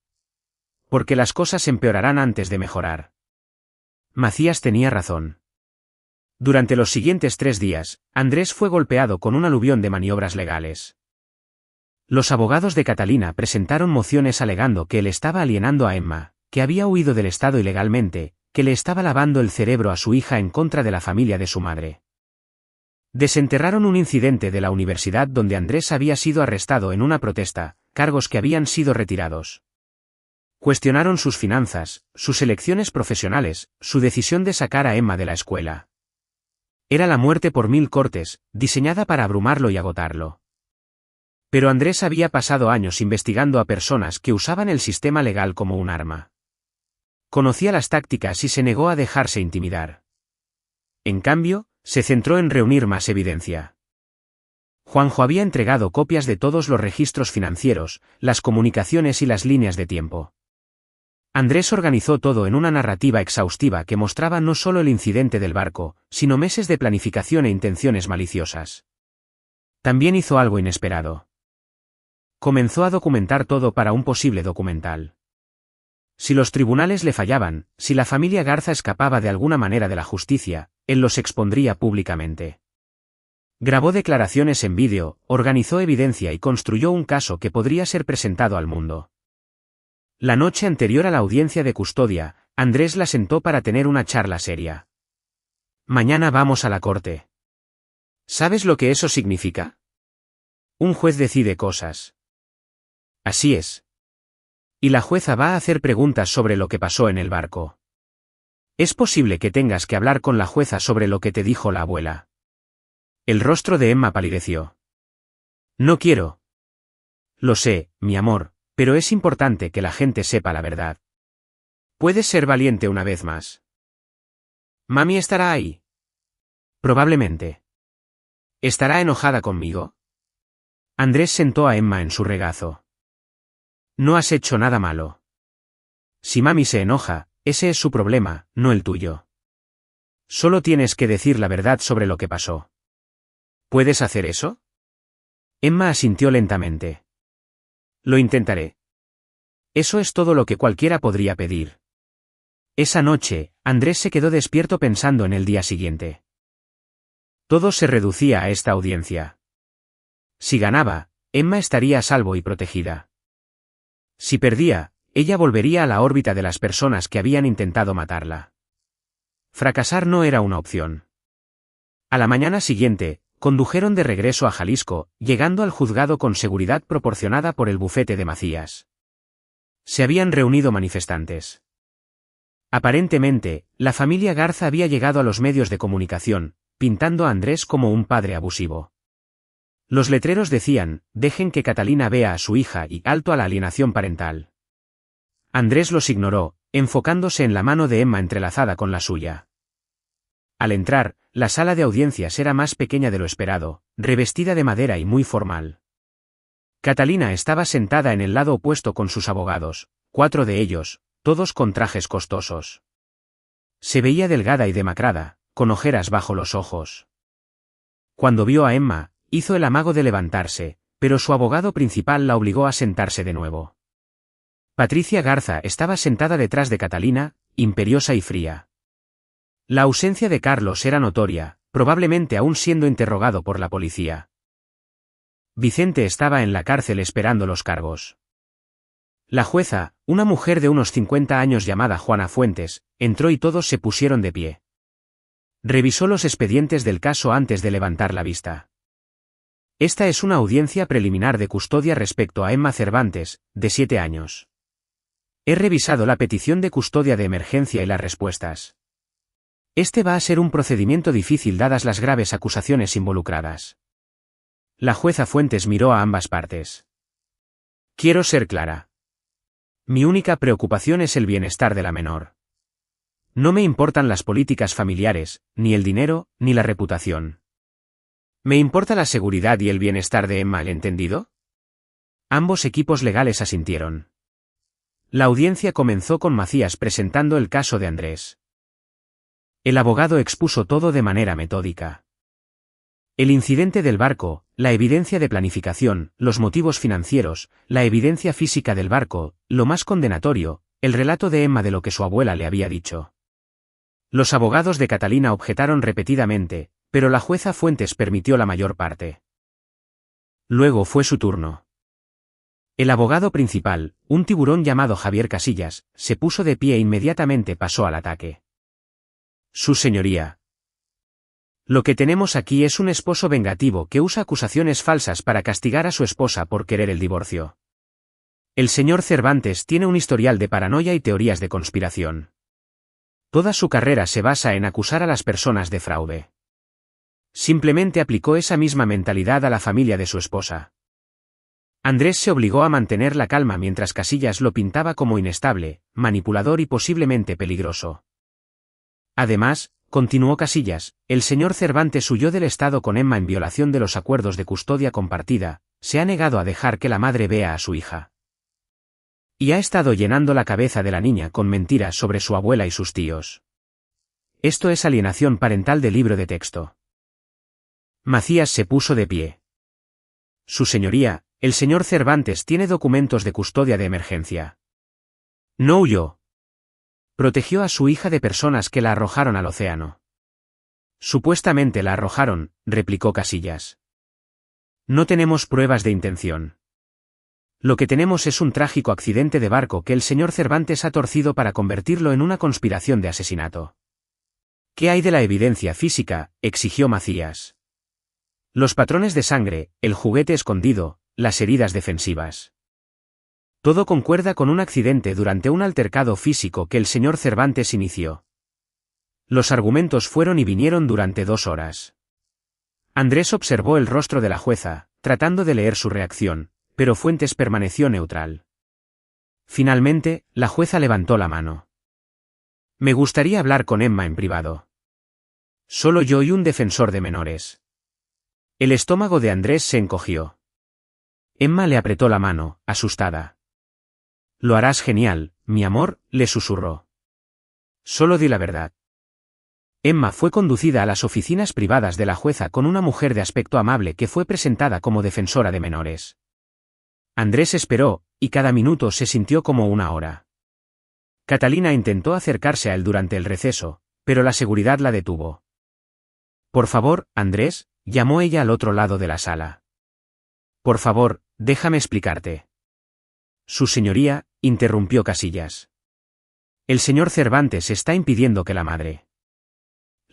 Porque las cosas empeorarán antes de mejorar. Macías tenía razón. Durante los siguientes 3 días, Andrés fue golpeado con un aluvión de maniobras legales. Los abogados de Catalina presentaron mociones alegando que él estaba alienando a Emma, que había huido del Estado ilegalmente, que le estaba lavando el cerebro a su hija en contra de la familia de su madre. Desenterraron un incidente de la universidad donde Andrés había sido arrestado en una protesta, cargos que habían sido retirados. Cuestionaron sus finanzas, sus elecciones profesionales, su decisión de sacar a Emma de la escuela. Era la muerte por 1000 cortes, diseñada para abrumarlo y agotarlo. Pero Andrés había pasado años investigando a personas que usaban el sistema legal como un arma. Conocía las tácticas y se negó a dejarse intimidar. En cambio, se centró en reunir más evidencia. Juanjo había entregado copias de todos los registros financieros, las comunicaciones y las líneas de tiempo. Andrés organizó todo en una narrativa exhaustiva que mostraba no solo el incidente del barco, sino meses de planificación e intenciones maliciosas. También hizo algo inesperado. Comenzó a documentar todo para un posible documental. Si los tribunales le fallaban, si la familia Garza escapaba de alguna manera de la justicia, él los expondría públicamente. Grabó declaraciones en vídeo, organizó evidencia y construyó un caso que podría ser presentado al mundo. La noche anterior a la audiencia de custodia, Andrés la sentó para tener una charla seria. Mañana vamos a la corte. ¿Sabes lo que eso significa? Un juez decide cosas. Así es. Y la jueza va a hacer preguntas sobre lo que pasó en el barco. Es posible que tengas que hablar con la jueza sobre lo que te dijo la abuela. El rostro de Emma palideció. No quiero. Lo sé, mi amor, pero es importante que la gente sepa la verdad. Puedes ser valiente una vez más. ¿Mami estará ahí? Probablemente. ¿Estará enojada conmigo? Andrés sentó a Emma en su regazo. No has hecho nada malo. Si mami se enoja, ese es su problema, no el tuyo. Solo tienes que decir la verdad sobre lo que pasó. ¿Puedes hacer eso? Emma asintió lentamente. Lo intentaré. Eso es todo lo que cualquiera podría pedir. Esa noche, Andrés se quedó despierto pensando en el día siguiente. Todo se reducía a esta audiencia. Si ganaba, Emma estaría a salvo y protegida. Si perdía, ella volvería a la órbita de las personas que habían intentado matarla. Fracasar no era una opción. A la mañana siguiente, condujeron de regreso a Jalisco, llegando al juzgado con seguridad proporcionada por el bufete de Macías. Se habían reunido manifestantes. Aparentemente, la familia Garza había llegado a los medios de comunicación, pintando a Andrés como un padre abusivo. Los letreros decían, dejen que Catalina vea a su hija y alto a la alienación parental. Andrés los ignoró, enfocándose en la mano de Emma entrelazada con la suya. Al entrar, la sala de audiencias era más pequeña de lo esperado, revestida de madera y muy formal. Catalina estaba sentada en el lado opuesto con sus abogados, 4 de ellos, todos con trajes costosos. Se veía delgada y demacrada, con ojeras bajo los ojos. Cuando vio a Emma, hizo el amago de levantarse, pero su abogado principal la obligó a sentarse de nuevo. Patricia Garza estaba sentada detrás de Catalina, imperiosa y fría. La ausencia de Carlos era notoria, probablemente aún siendo interrogado por la policía. Vicente estaba en la cárcel esperando los cargos. La jueza, una mujer de unos 50 años llamada Juana Fuentes, entró y todos se pusieron de pie. Revisó los expedientes del caso antes de levantar la vista. Esta es una audiencia preliminar de custodia respecto a Emma Cervantes, de 7 años. He revisado la petición de custodia de emergencia y las respuestas. Este va a ser un procedimiento difícil dadas las graves acusaciones involucradas. La jueza Fuentes miró a ambas partes. Quiero ser clara. Mi única preocupación es el bienestar de la menor. No me importan las políticas familiares, ni el dinero, ni la reputación. ¿Me importa la seguridad y el bienestar de Emma, entendido? Ambos equipos legales asintieron. La audiencia comenzó con Macías presentando el caso de Andrés. El abogado expuso todo de manera metódica. El incidente del barco, la evidencia de planificación, los motivos financieros, la evidencia física del barco, lo más condenatorio, el relato de Emma de lo que su abuela le había dicho. Los abogados de Catalina objetaron repetidamente, pero la jueza Fuentes permitió la mayor parte. Luego fue su turno. El abogado principal, un tiburón llamado Javier Casillas, se puso de pie e inmediatamente pasó al ataque. Su señoría. Lo que tenemos aquí es un esposo vengativo que usa acusaciones falsas para castigar a su esposa por querer el divorcio. El señor Cervantes tiene un historial de paranoia y teorías de conspiración. Toda su carrera se basa en acusar a las personas de fraude. Simplemente aplicó esa misma mentalidad a la familia de su esposa. Andrés se obligó a mantener la calma mientras Casillas lo pintaba como inestable, manipulador y posiblemente peligroso. Además, continuó Casillas, el señor Cervantes huyó del Estado con Emma en violación de los acuerdos de custodia compartida, se ha negado a dejar que la madre vea a su hija. Y ha estado llenando la cabeza de la niña con mentiras sobre su abuela y sus tíos. Esto es alienación parental de libro de texto. Macías se puso de pie. Su señoría, el señor Cervantes tiene documentos de custodia de emergencia. No huyó. Protegió a su hija de personas que la arrojaron al océano. Supuestamente la arrojaron, replicó Casillas. No tenemos pruebas de intención. Lo que tenemos es un trágico accidente de barco que el señor Cervantes ha torcido para convertirlo en una conspiración de asesinato. ¿Qué hay de la evidencia física?, exigió Macías. Los patrones de sangre, el juguete escondido, las heridas defensivas. Todo concuerda con un accidente durante un altercado físico que el señor Cervantes inició. Los argumentos fueron y vinieron durante 2 horas. Andrés observó el rostro de la jueza, tratando de leer su reacción, pero Fuentes permaneció neutral. Finalmente, la jueza levantó la mano. Me gustaría hablar con Emma en privado. Solo yo y un defensor de menores. El estómago de Andrés se encogió. Emma le apretó la mano, asustada. Lo harás genial, mi amor, le susurró. Solo di la verdad. Emma fue conducida a las oficinas privadas de la jueza con una mujer de aspecto amable que fue presentada como defensora de menores. Andrés esperó, y cada minuto se sintió como 1 hora. Catalina intentó acercarse a él durante el receso, pero la seguridad la detuvo. Por favor, Andrés, llamó ella al otro lado de la sala. Por favor, déjame explicarte. Su señoría, interrumpió Casillas. El señor Cervantes está impidiendo que la madre.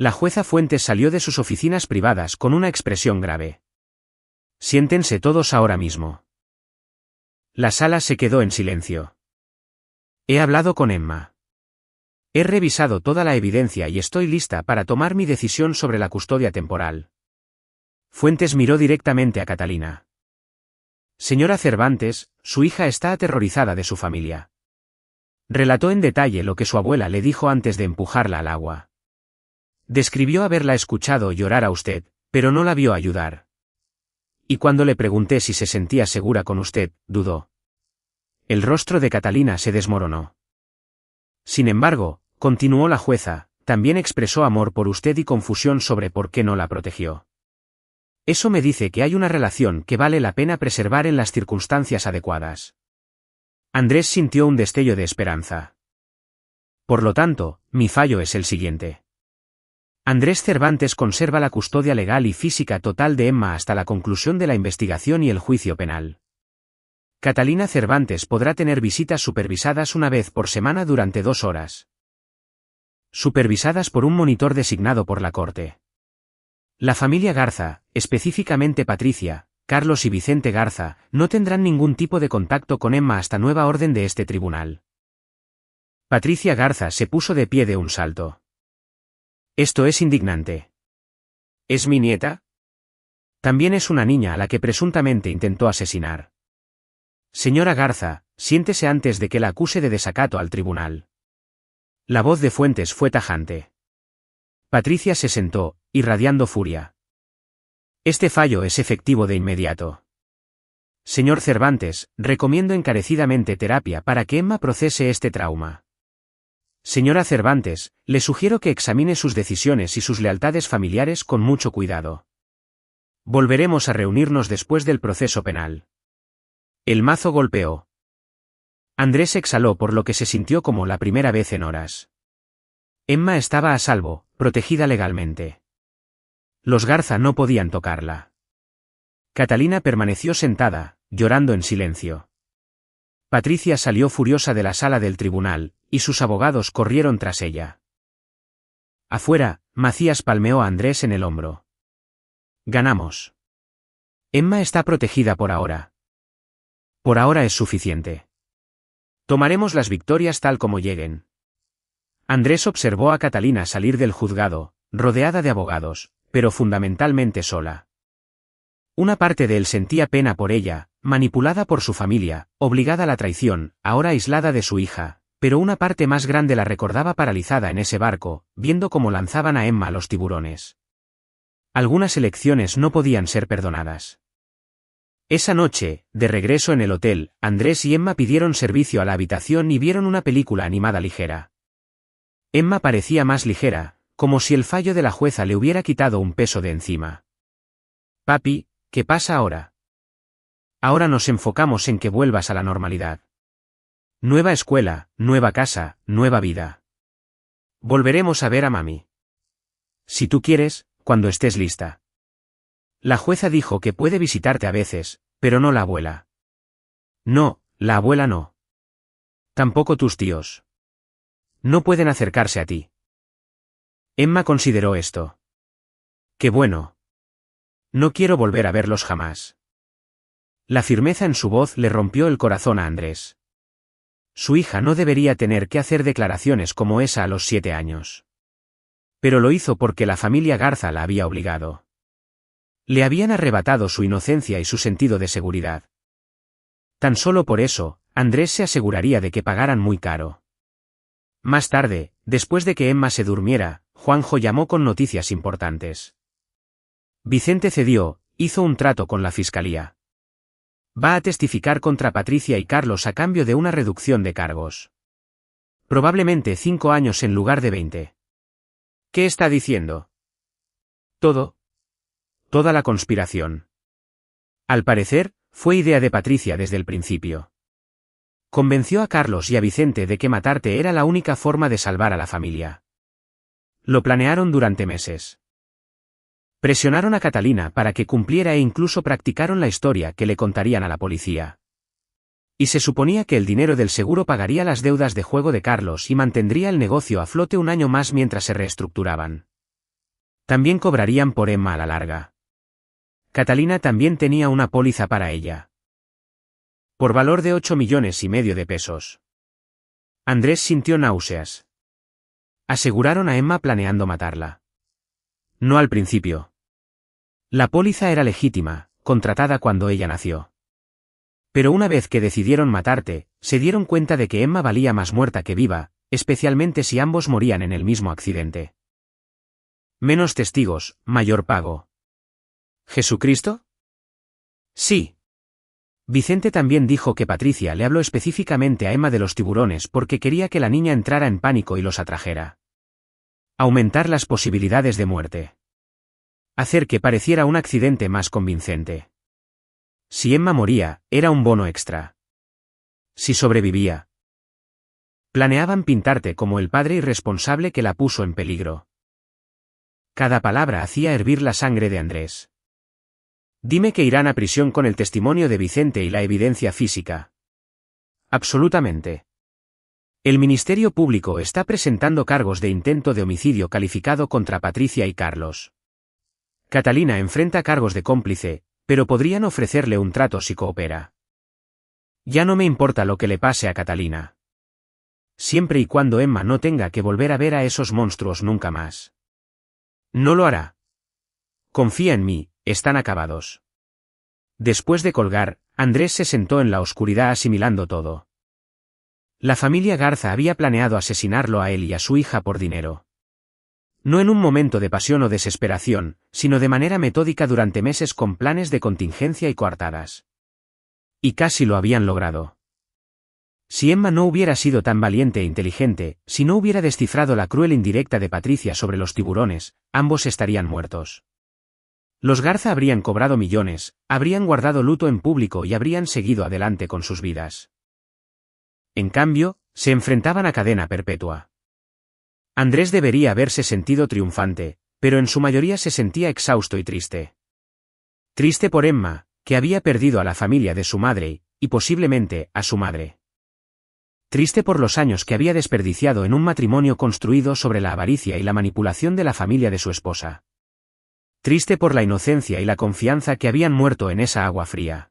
La jueza Fuentes salió de sus oficinas privadas con una expresión grave. Siéntense todos ahora mismo. La sala se quedó en silencio. He hablado con Emma. He revisado toda la evidencia y estoy lista para tomar mi decisión sobre la custodia temporal. Fuentes miró directamente a Catalina. Señora Cervantes, su hija está aterrorizada de su familia. Relató en detalle lo que su abuela le dijo antes de empujarla al agua. Describió haberla escuchado llorar a usted, pero no la vio ayudar. Y cuando le pregunté si se sentía segura con usted, dudó. El rostro de Catalina se desmoronó. Sin embargo, continuó la jueza, también expresó amor por usted y confusión sobre por qué no la protegió. Eso me dice que hay una relación que vale la pena preservar en las circunstancias adecuadas. Andrés sintió un destello de esperanza. Por lo tanto, mi fallo es el siguiente. Andrés Cervantes conserva la custodia legal y física total de Emma hasta la conclusión de la investigación y el juicio penal. Catalina Cervantes podrá tener visitas supervisadas una vez por semana durante 2 horas. Supervisadas por un monitor designado por la Corte. La familia Garza, específicamente Patricia, Carlos y Vicente Garza, no tendrán ningún tipo de contacto con Emma hasta nueva orden de este tribunal. Patricia Garza se puso de pie de un salto. Esto es indignante. ¿Es mi nieta? También es una niña a la que presuntamente intentó asesinar. Señora Garza, siéntese antes de que la acuse de desacato al tribunal. La voz de Fuentes fue tajante. Patricia se sentó, irradiando furia. Este fallo es efectivo de inmediato. Señor Cervantes, recomiendo encarecidamente terapia para que Emma procese este trauma. Señora Cervantes, le sugiero que examine sus decisiones y sus lealtades familiares con mucho cuidado. Volveremos a reunirnos después del proceso penal. El mazo golpeó. Andrés exhaló por lo que se sintió como la primera vez en horas. Emma estaba a salvo, protegida legalmente. Los Garza no podían tocarla. Catalina permaneció sentada, llorando en silencio. Patricia salió furiosa de la sala del tribunal, y sus abogados corrieron tras ella. Afuera, Macías palmeó a Andrés en el hombro. Ganamos. Emma está protegida por ahora. Por ahora es suficiente. Tomaremos las victorias tal como lleguen. Andrés observó a Catalina salir del juzgado, rodeada de abogados, pero fundamentalmente sola. Una parte de él sentía pena por ella, manipulada por su familia, obligada a la traición, ahora aislada de su hija, pero una parte más grande la recordaba paralizada en ese barco, viendo cómo lanzaban a Emma los tiburones. Algunas elecciones no podían ser perdonadas. Esa noche, de regreso en el hotel, Andrés y Emma pidieron servicio a la habitación y vieron una película animada ligera. Emma parecía más ligera, como si el fallo de la jueza le hubiera quitado un peso de encima. Papi, ¿qué pasa ahora? Ahora nos enfocamos en que vuelvas a la normalidad. Nueva escuela, nueva casa, nueva vida. Volveremos a ver a mami. Si tú quieres, cuando estés lista. La jueza dijo que puede visitarte a veces, pero no la abuela. No, la abuela no. Tampoco tus tíos. No pueden acercarse a ti. Emma consideró esto. Qué bueno. No quiero volver a verlos jamás. La firmeza en su voz le rompió el corazón a Andrés. Su hija no debería tener que hacer declaraciones como esa a los 7 años. Pero lo hizo porque la familia Garza la había obligado. Le habían arrebatado su inocencia y su sentido de seguridad. Tan solo por eso, Andrés se aseguraría de que pagaran muy caro. Más tarde, después de que Emma se durmiera, Juanjo llamó con noticias importantes. Vicente cedió, hizo un trato con la fiscalía. Va a testificar contra Patricia y Carlos a cambio de una reducción de cargos. Probablemente 5 años en lugar de 20. ¿Qué está diciendo? Todo. Toda la conspiración. Al parecer, fue idea de Patricia desde el principio. Convenció a Carlos y a Vicente de que matarte era la única forma de salvar a la familia. Lo planearon durante meses. Presionaron a Catalina para que cumpliera e incluso practicaron la historia que le contarían a la policía. Y se suponía que el dinero del seguro pagaría las deudas de juego de Carlos y mantendría el negocio a flote un año más mientras se reestructuraban. También cobrarían por Emma a la larga. Catalina también tenía una póliza para ella. Por valor de 8,5 millones de pesos. Andrés sintió náuseas. Aseguraron a Emma planeando matarla. No al principio. La póliza era legítima, contratada cuando ella nació. Pero una vez que decidieron matarte, se dieron cuenta de que Emma valía más muerta que viva, especialmente si ambos morían en el mismo accidente. Menos testigos, mayor pago. ¿Jesucristo? Sí. Vicente también dijo que Patricia le habló específicamente a Emma de los tiburones porque quería que la niña entrara en pánico y los atrajera. Aumentar las posibilidades de muerte. Hacer que pareciera un accidente más convincente. Si Emma moría, era un bono extra. Si sobrevivía. Planeaban pintarte como el padre irresponsable que la puso en peligro. Cada palabra hacía hervir la sangre de Andrés. Dime que irán a prisión con el testimonio de Vicente y la evidencia física. Absolutamente. El Ministerio Público está presentando cargos de intento de homicidio calificado contra Patricia y Carlos. Catalina enfrenta cargos de cómplice, pero podrían ofrecerle un trato si coopera. Ya no me importa lo que le pase a Catalina. Siempre y cuando Emma no tenga que volver a ver a esos monstruos nunca más. No lo hará. Confía en mí, están acabados. Después de colgar, Andrés se sentó en la oscuridad asimilando todo. La familia Garza había planeado asesinarlo a él y a su hija por dinero. No en un momento de pasión o desesperación, sino de manera metódica durante meses con planes de contingencia y coartadas. Y casi lo habían logrado. Si Emma no hubiera sido tan valiente e inteligente, si no hubiera descifrado la cruel indirecta de Patricia sobre los tiburones, ambos estarían muertos. Los Garza habrían cobrado millones, habrían guardado luto en público y habrían seguido adelante con sus vidas. En cambio, se enfrentaban a cadena perpetua. Andrés debería haberse sentido triunfante, pero en su mayoría se sentía exhausto y triste. Triste por Emma, que había perdido a la familia de su madre, y posiblemente, a su madre. Triste por los años que había desperdiciado en un matrimonio construido sobre la avaricia y la manipulación de la familia de su esposa. Triste por la inocencia y la confianza que habían muerto en esa agua fría.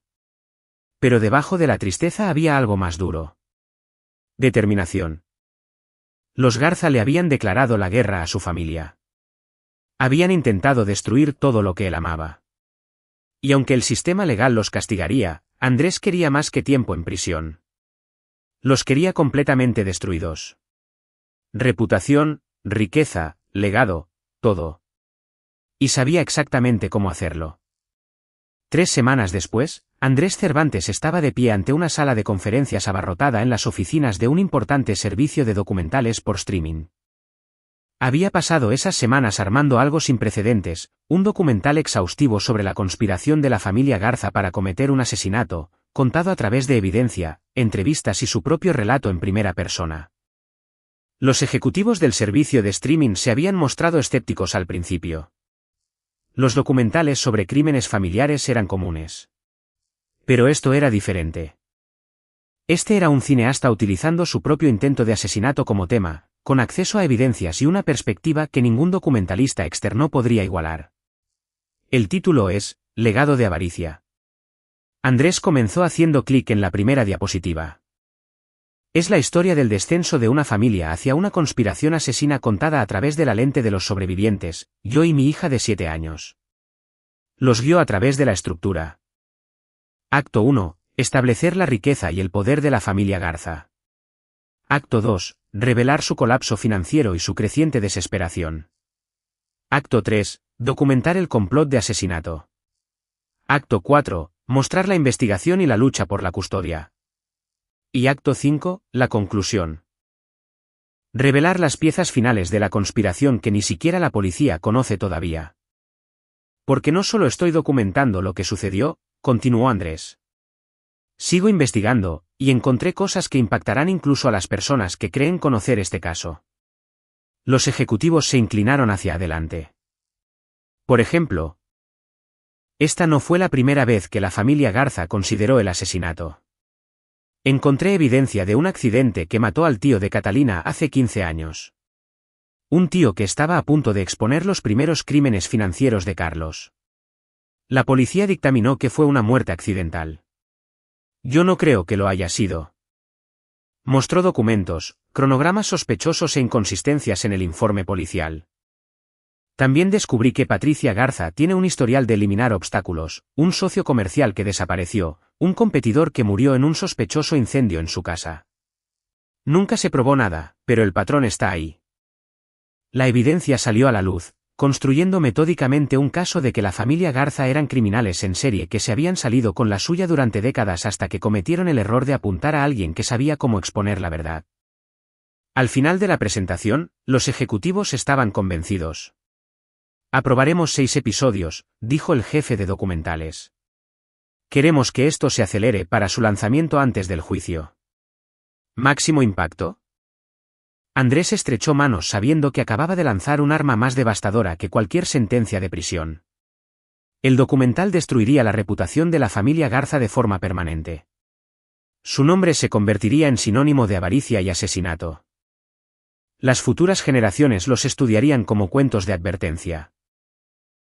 Pero debajo de la tristeza había algo más duro. Determinación. Los Garza le habían declarado la guerra a su familia. Habían intentado destruir todo lo que él amaba. Y aunque el sistema legal los castigaría, Andrés quería más que tiempo en prisión. Los quería completamente destruidos. Reputación, riqueza, legado, todo. Y sabía exactamente cómo hacerlo. 3 semanas después, Andrés Cervantes estaba de pie ante una sala de conferencias abarrotada en las oficinas de un importante servicio de documentales por streaming. Había pasado esas semanas armando algo sin precedentes, un documental exhaustivo sobre la conspiración de la familia Garza para cometer un asesinato, contado a través de evidencia, entrevistas y su propio relato en primera persona. Los ejecutivos del servicio de streaming se habían mostrado escépticos al principio. Los documentales sobre crímenes familiares eran comunes. Pero esto era diferente. Este era un cineasta utilizando su propio intento de asesinato como tema, con acceso a evidencias y una perspectiva que ningún documentalista externo podría igualar. El título es, Legado de avaricia. Andrés comenzó haciendo clic en la primera diapositiva. Es la historia del descenso de una familia hacia una conspiración asesina contada a través de la lente de los sobrevivientes, yo y mi hija de 7 años. Los guió a través de la estructura. Acto 1. Establecer la riqueza y el poder de la familia Garza. Acto 2. Revelar su colapso financiero y su creciente desesperación. Acto 3. Documentar el complot de asesinato. Acto 4. Mostrar la investigación y la lucha por la custodia. Y acto 5, la conclusión. Revelar las piezas finales de la conspiración que ni siquiera la policía conoce todavía. Porque no solo estoy documentando lo que sucedió, continuó Andrés. Sigo investigando, y encontré cosas que impactarán incluso a las personas que creen conocer este caso. Los ejecutivos se inclinaron hacia adelante. Por ejemplo, esta no fue la primera vez que la familia Garza consideró el asesinato. Encontré evidencia de un accidente que mató al tío de Catalina hace 15 años. Un tío que estaba a punto de exponer los primeros crímenes financieros de Carlos. La policía dictaminó que fue una muerte accidental. Yo no creo que lo haya sido. Mostró documentos, cronogramas sospechosos e inconsistencias en el informe policial. También descubrí que Patricia Garza tiene un historial de eliminar obstáculos, un socio comercial que desapareció, un competidor que murió en un sospechoso incendio en su casa. Nunca se probó nada, pero el patrón está ahí. La evidencia salió a la luz, construyendo metódicamente un caso de que la familia Garza eran criminales en serie que se habían salido con la suya durante décadas hasta que cometieron el error de apuntar a alguien que sabía cómo exponer la verdad. Al final de la presentación, los ejecutivos estaban convencidos. Aprobaremos 6 episodios, dijo el jefe de documentales. Queremos que esto se acelere para su lanzamiento antes del juicio. ¿Máximo impacto? Andrés estrechó manos sabiendo que acababa de lanzar un arma más devastadora que cualquier sentencia de prisión. El documental destruiría la reputación de la familia Garza de forma permanente. Su nombre se convertiría en sinónimo de avaricia y asesinato. Las futuras generaciones los estudiarían como cuentos de advertencia.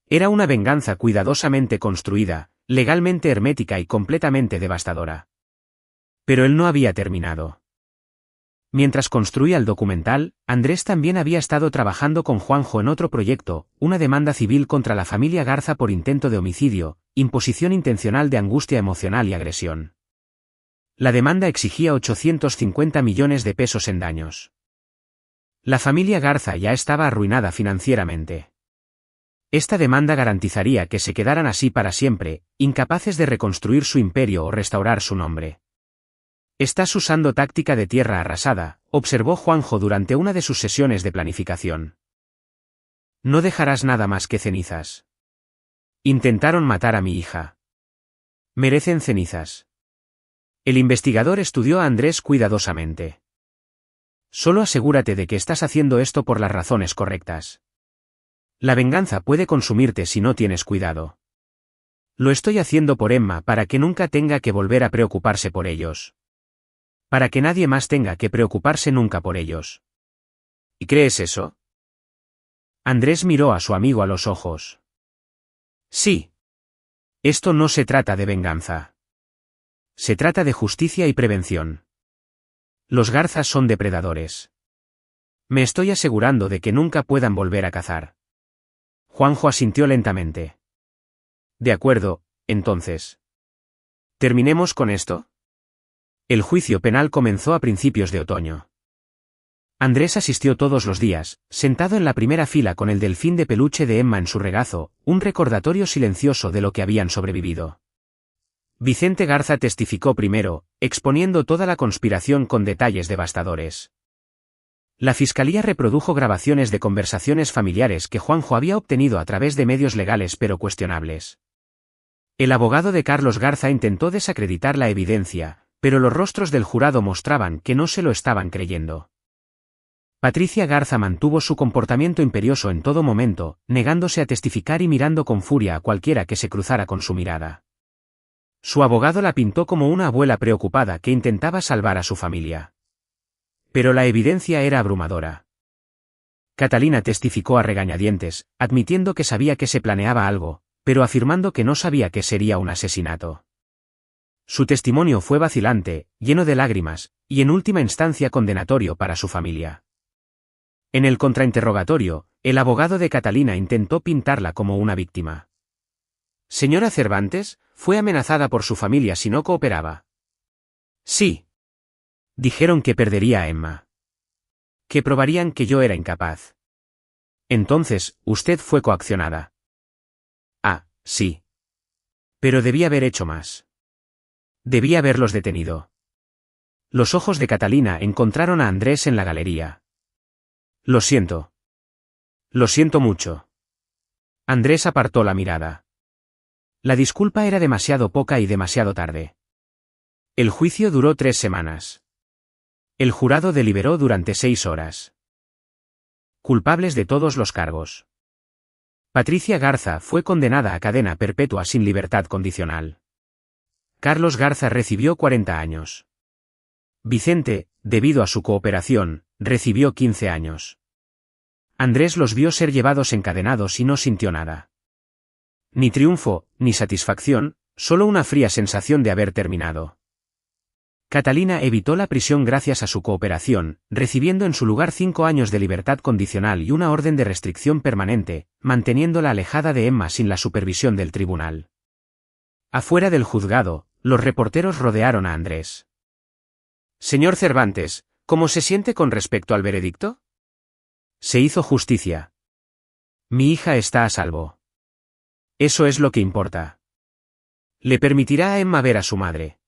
Era una venganza cuidadosamente construida, legalmente hermética y completamente devastadora. Pero él no había terminado. Mientras construía el documental, Andrés también había estado trabajando con Juanjo en otro proyecto, una demanda civil contra la familia Garza por intento de homicidio, imposición intencional de angustia emocional y agresión. La demanda exigía 850 millones de pesos en daños. La familia Garza ya estaba arruinada financieramente. Esta demanda garantizaría que se quedaran así para siempre, incapaces de reconstruir su imperio o restaurar su nombre. Estás usando táctica de tierra arrasada, observó Juanjo durante una de sus sesiones de planificación. No dejarás nada más que cenizas. Intentaron matar a mi hija. Merecen cenizas. El investigador estudió a Andrés cuidadosamente. Solo asegúrate de que estás haciendo esto por las razones correctas. La venganza puede consumirte si no tienes cuidado. Lo estoy haciendo por Emma para que nunca tenga que volver a preocuparse por ellos. Para que nadie más tenga que preocuparse nunca por ellos. ¿Y crees eso? Andrés miró a su amigo a los ojos. Sí. Esto no se trata de venganza. Se trata de justicia y prevención. Los Garzas son depredadores. Me estoy asegurando de que nunca puedan volver a cazar. Juanjo asintió lentamente. De acuerdo, entonces. ¿Terminemos con esto? El juicio penal comenzó a principios de otoño. Andrés asistió todos los días, sentado en la primera fila con el delfín de peluche de Emma en su regazo, un recordatorio silencioso de lo que habían sobrevivido. Vicente Garza testificó primero, exponiendo toda la conspiración con detalles devastadores. La fiscalía reprodujo grabaciones de conversaciones familiares que Juanjo había obtenido a través de medios legales pero cuestionables. El abogado de Carlos Garza intentó desacreditar la evidencia, pero los rostros del jurado mostraban que no se lo estaban creyendo. Patricia Garza mantuvo su comportamiento imperioso en todo momento, negándose a testificar y mirando con furia a cualquiera que se cruzara con su mirada. Su abogado la pintó como una abuela preocupada que intentaba salvar a su familia. Pero la evidencia era abrumadora. Catalina testificó a regañadientes, admitiendo que sabía que se planeaba algo, pero afirmando que no sabía que sería un asesinato. Su testimonio fue vacilante, lleno de lágrimas, y en última instancia condenatorio para su familia. En el contrainterrogatorio, el abogado de Catalina intentó pintarla como una víctima. Señora Cervantes, fue amenazada por su familia si no cooperaba. Sí. Dijeron que perdería a Emma. Que probarían que yo era incapaz. Entonces, usted fue coaccionada. Ah, sí. Pero debía haber hecho más. Debía haberlos detenido. Los ojos de Catalina encontraron a Andrés en la galería. Lo siento. Lo siento mucho. Andrés apartó la mirada. La disculpa era demasiado poca y demasiado tarde. El juicio duró 3 semanas. El jurado deliberó durante 6 horas. Culpables de todos los cargos. Patricia Garza fue condenada a cadena perpetua sin libertad condicional. Carlos Garza recibió 40 años. Vicente, debido a su cooperación, recibió 15 años. Andrés los vio ser llevados encadenados y no sintió nada. Ni triunfo, ni satisfacción, solo una fría sensación de haber terminado. Catalina evitó la prisión gracias a su cooperación, recibiendo en su lugar 5 años de libertad condicional y una orden de restricción permanente, manteniéndola alejada de Emma sin la supervisión del tribunal. Afuera del juzgado, los reporteros rodearon a Andrés. Señor Cervantes, ¿cómo se siente con respecto al veredicto? Se hizo justicia. Mi hija está a salvo. Eso es lo que importa. ¿Le permitirá a Emma ver a su madre?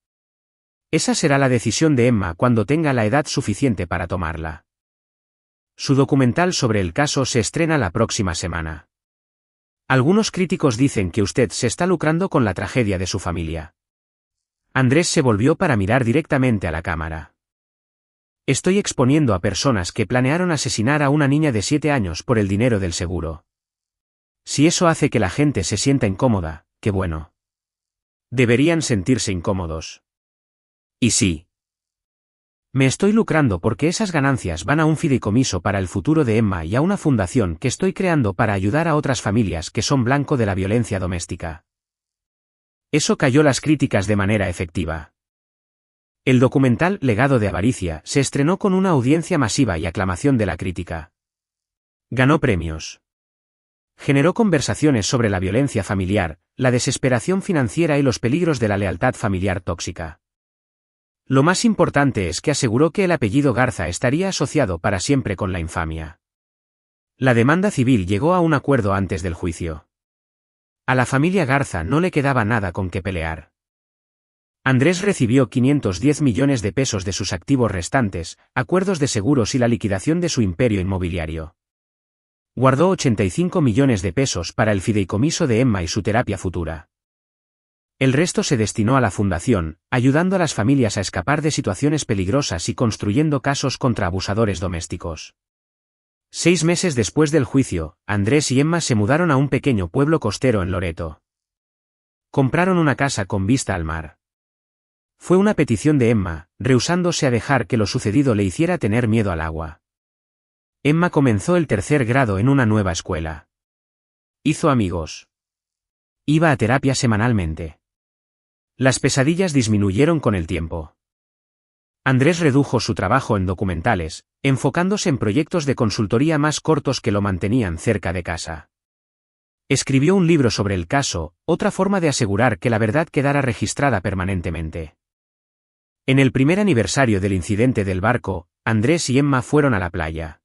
Esa será la decisión de Emma cuando tenga la edad suficiente para tomarla. Su documental sobre el caso se estrena la próxima semana. Algunos críticos dicen que usted se está lucrando con la tragedia de su familia. Andrés se volvió para mirar directamente a la cámara. Estoy exponiendo a personas que planearon asesinar a una niña de 7 años por el dinero del seguro. Si eso hace que la gente se sienta incómoda, qué bueno. Deberían sentirse incómodos. Y sí. Me estoy lucrando porque esas ganancias van a un fideicomiso para el futuro de Emma y a una fundación que estoy creando para ayudar a otras familias que son blanco de la violencia doméstica. Eso cayó las críticas de manera efectiva. El documental Legado de Avaricia se estrenó con una audiencia masiva y aclamación de la crítica. Ganó premios. Generó conversaciones sobre la violencia familiar, la desesperación financiera y los peligros de la lealtad familiar tóxica. Lo más importante es que aseguró que el apellido Garza estaría asociado para siempre con la infamia. La demanda civil llegó a un acuerdo antes del juicio. A la familia Garza no le quedaba nada con qué pelear. Andrés recibió 510 millones de pesos de sus activos restantes, acuerdos de seguros y la liquidación de su imperio inmobiliario. Guardó 85 millones de pesos para el fideicomiso de Emma y su terapia futura. El resto se destinó a la fundación, ayudando a las familias a escapar de situaciones peligrosas y construyendo casos contra abusadores domésticos. 6 meses después del juicio, Andrés y Emma se mudaron a un pequeño pueblo costero en Loreto. Compraron una casa con vista al mar. Fue una petición de Emma, rehusándose a dejar que lo sucedido le hiciera tener miedo al agua. Emma comenzó el 3er grado en una nueva escuela. Hizo amigos. Iba a terapia semanalmente. Las pesadillas disminuyeron con el tiempo. Andrés redujo su trabajo en documentales, enfocándose en proyectos de consultoría más cortos que lo mantenían cerca de casa. Escribió un libro sobre el caso, otra forma de asegurar que la verdad quedara registrada permanentemente. En el primer aniversario del incidente del barco, Andrés y Emma fueron a la playa.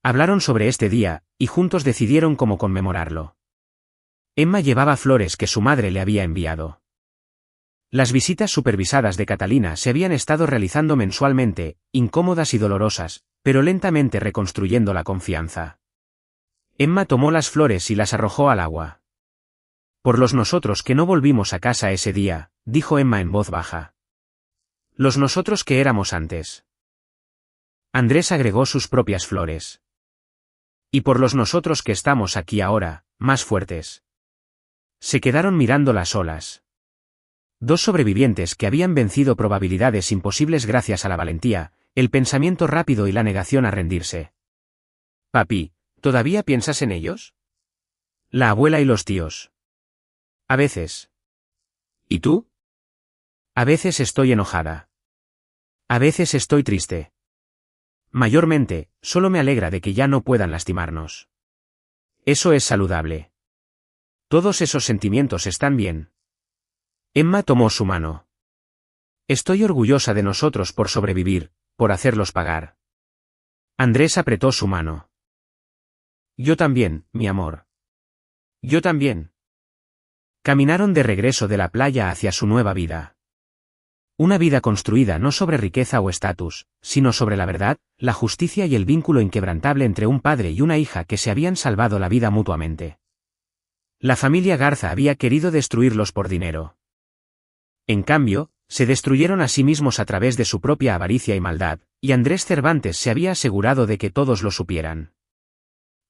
Hablaron sobre este día, y juntos decidieron cómo conmemorarlo. Emma llevaba flores que su madre le había enviado. Las visitas supervisadas de Catalina se habían estado realizando mensualmente, incómodas y dolorosas, pero lentamente reconstruyendo la confianza. Emma tomó las flores y las arrojó al agua. Por los nosotros que no volvimos a casa ese día, dijo Emma en voz baja. Los nosotros que éramos antes. Andrés agregó sus propias flores. Y por los nosotros que estamos aquí ahora, más fuertes. Se quedaron mirando las olas. 2 sobrevivientes que habían vencido probabilidades imposibles gracias a la valentía, el pensamiento rápido y la negación a rendirse. Papi, ¿todavía piensas en ellos? La abuela y los tíos. A veces. ¿Y tú? A veces estoy enojada. A veces estoy triste. Mayormente, solo me alegra de que ya no puedan lastimarnos. Eso es saludable. Todos esos sentimientos están bien. Emma tomó su mano. Estoy orgullosa de nosotros por sobrevivir, por hacerlos pagar. Andrés apretó su mano. Yo también, mi amor. Yo también. Caminaron de regreso de la playa hacia su nueva vida. Una vida construida no sobre riqueza o estatus, sino sobre la verdad, la justicia y el vínculo inquebrantable entre un padre y una hija que se habían salvado la vida mutuamente. La familia Garza había querido destruirlos por dinero. En cambio, se destruyeron a sí mismos a través de su propia avaricia y maldad, y Andrés Cervantes se había asegurado de que todos lo supieran.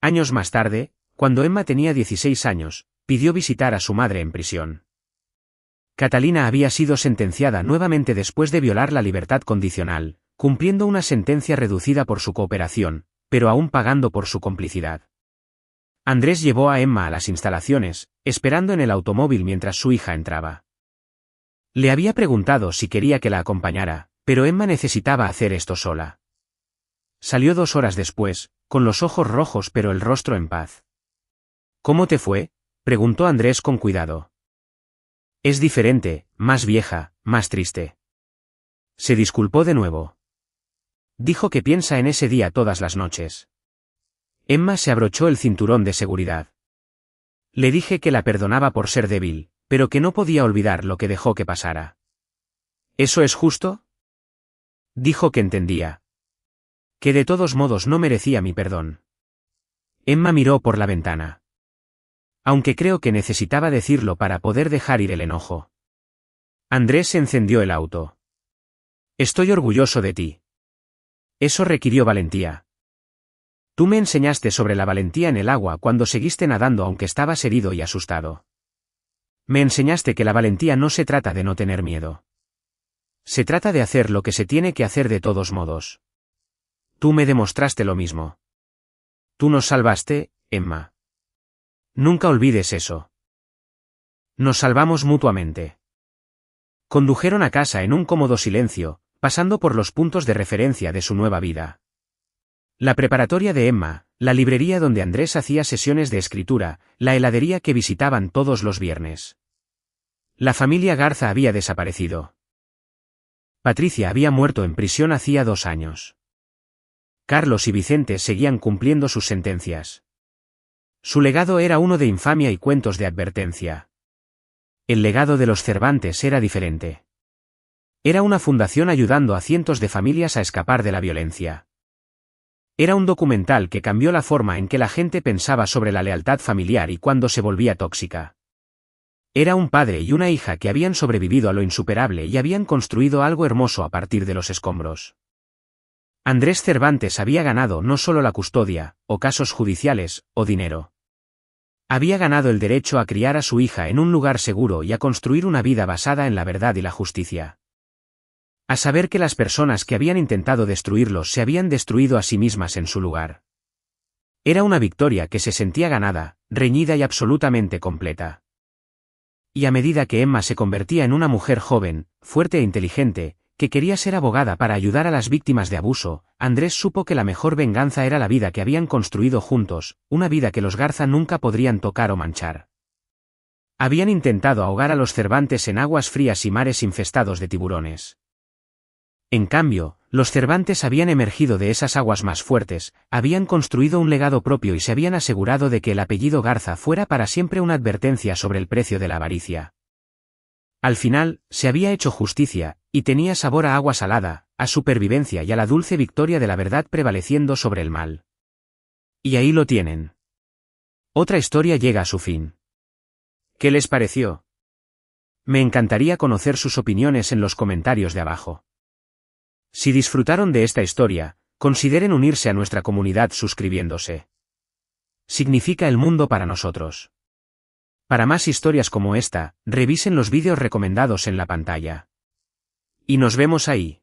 Años más tarde, cuando Emma tenía 16 años, pidió visitar a su madre en prisión. Catalina había sido sentenciada nuevamente después de violar la libertad condicional, cumpliendo una sentencia reducida por su cooperación, pero aún pagando por su complicidad. Andrés llevó a Emma a las instalaciones, esperando en el automóvil mientras su hija entraba. Le había preguntado si quería que la acompañara, pero Emma necesitaba hacer esto sola. Salió 2 horas después, con los ojos rojos pero el rostro en paz. ¿Cómo te fue?, preguntó Andrés con cuidado. Es diferente, más vieja, más triste. Se disculpó de nuevo. Dijo que piensa en ese día todas las noches. Emma se abrochó el cinturón de seguridad. Le dije que la perdonaba por ser débil, pero que no podía olvidar lo que dejó que pasara. ¿Eso es justo? Dijo que entendía. Que de todos modos no merecía mi perdón. Emma miró por la ventana. Aunque creo que necesitaba decirlo para poder dejar ir el enojo. Andrés encendió el auto. Estoy orgulloso de ti. Eso requirió valentía. Tú me enseñaste sobre la valentía en el agua cuando seguiste nadando aunque estabas herido y asustado. Me enseñaste que la valentía no se trata de no tener miedo. Se trata de hacer lo que se tiene que hacer de todos modos. Tú me demostraste lo mismo. Tú nos salvaste, Emma. Nunca olvides eso. Nos salvamos mutuamente. Condujeron a casa en un cómodo silencio, pasando por los puntos de referencia de su nueva vida. La preparatoria de Emma, la librería donde Andrés hacía sesiones de escritura, la heladería que visitaban todos los viernes. La familia Garza había desaparecido. Patricia había muerto en prisión hacía 2 años. Carlos y Vicente seguían cumpliendo sus sentencias. Su legado era uno de infamia y cuentos de advertencia. El legado de los Cervantes era diferente. Era una fundación ayudando a cientos de familias a escapar de la violencia. Era un documental que cambió la forma en que la gente pensaba sobre la lealtad familiar y cuándo se volvía tóxica. Era un padre y una hija que habían sobrevivido a lo insuperable y habían construido algo hermoso a partir de los escombros. Andrés Cervantes había ganado no solo la custodia, o casos judiciales, o dinero. Había ganado el derecho a criar a su hija en un lugar seguro y a construir una vida basada en la verdad y la justicia. A saber que las personas que habían intentado destruirlos se habían destruido a sí mismas en su lugar. Era una victoria que se sentía ganada, reñida y absolutamente completa. Y a medida que Emma se convertía en una mujer joven, fuerte e inteligente, que quería ser abogada para ayudar a las víctimas de abuso, Andrés supo que la mejor venganza era la vida que habían construido juntos, una vida que los Garza nunca podrían tocar o manchar. Habían intentado ahogar a los Cervantes en aguas frías y mares infestados de tiburones. En cambio, los Cervantes habían emergido de esas aguas más fuertes, habían construido un legado propio y se habían asegurado de que el apellido Garza fuera para siempre una advertencia sobre el precio de la avaricia. Al final, se había hecho justicia, y tenía sabor a agua salada, a supervivencia y a la dulce victoria de la verdad prevaleciendo sobre el mal. Y ahí lo tienen. Otra historia llega a su fin. ¿Qué les pareció? Me encantaría conocer sus opiniones en los comentarios de abajo. Si disfrutaron de esta historia, consideren unirse a nuestra comunidad suscribiéndose. Significa el mundo para nosotros. Para más historias como esta, revisen los vídeos recomendados en la pantalla. Y nos vemos ahí.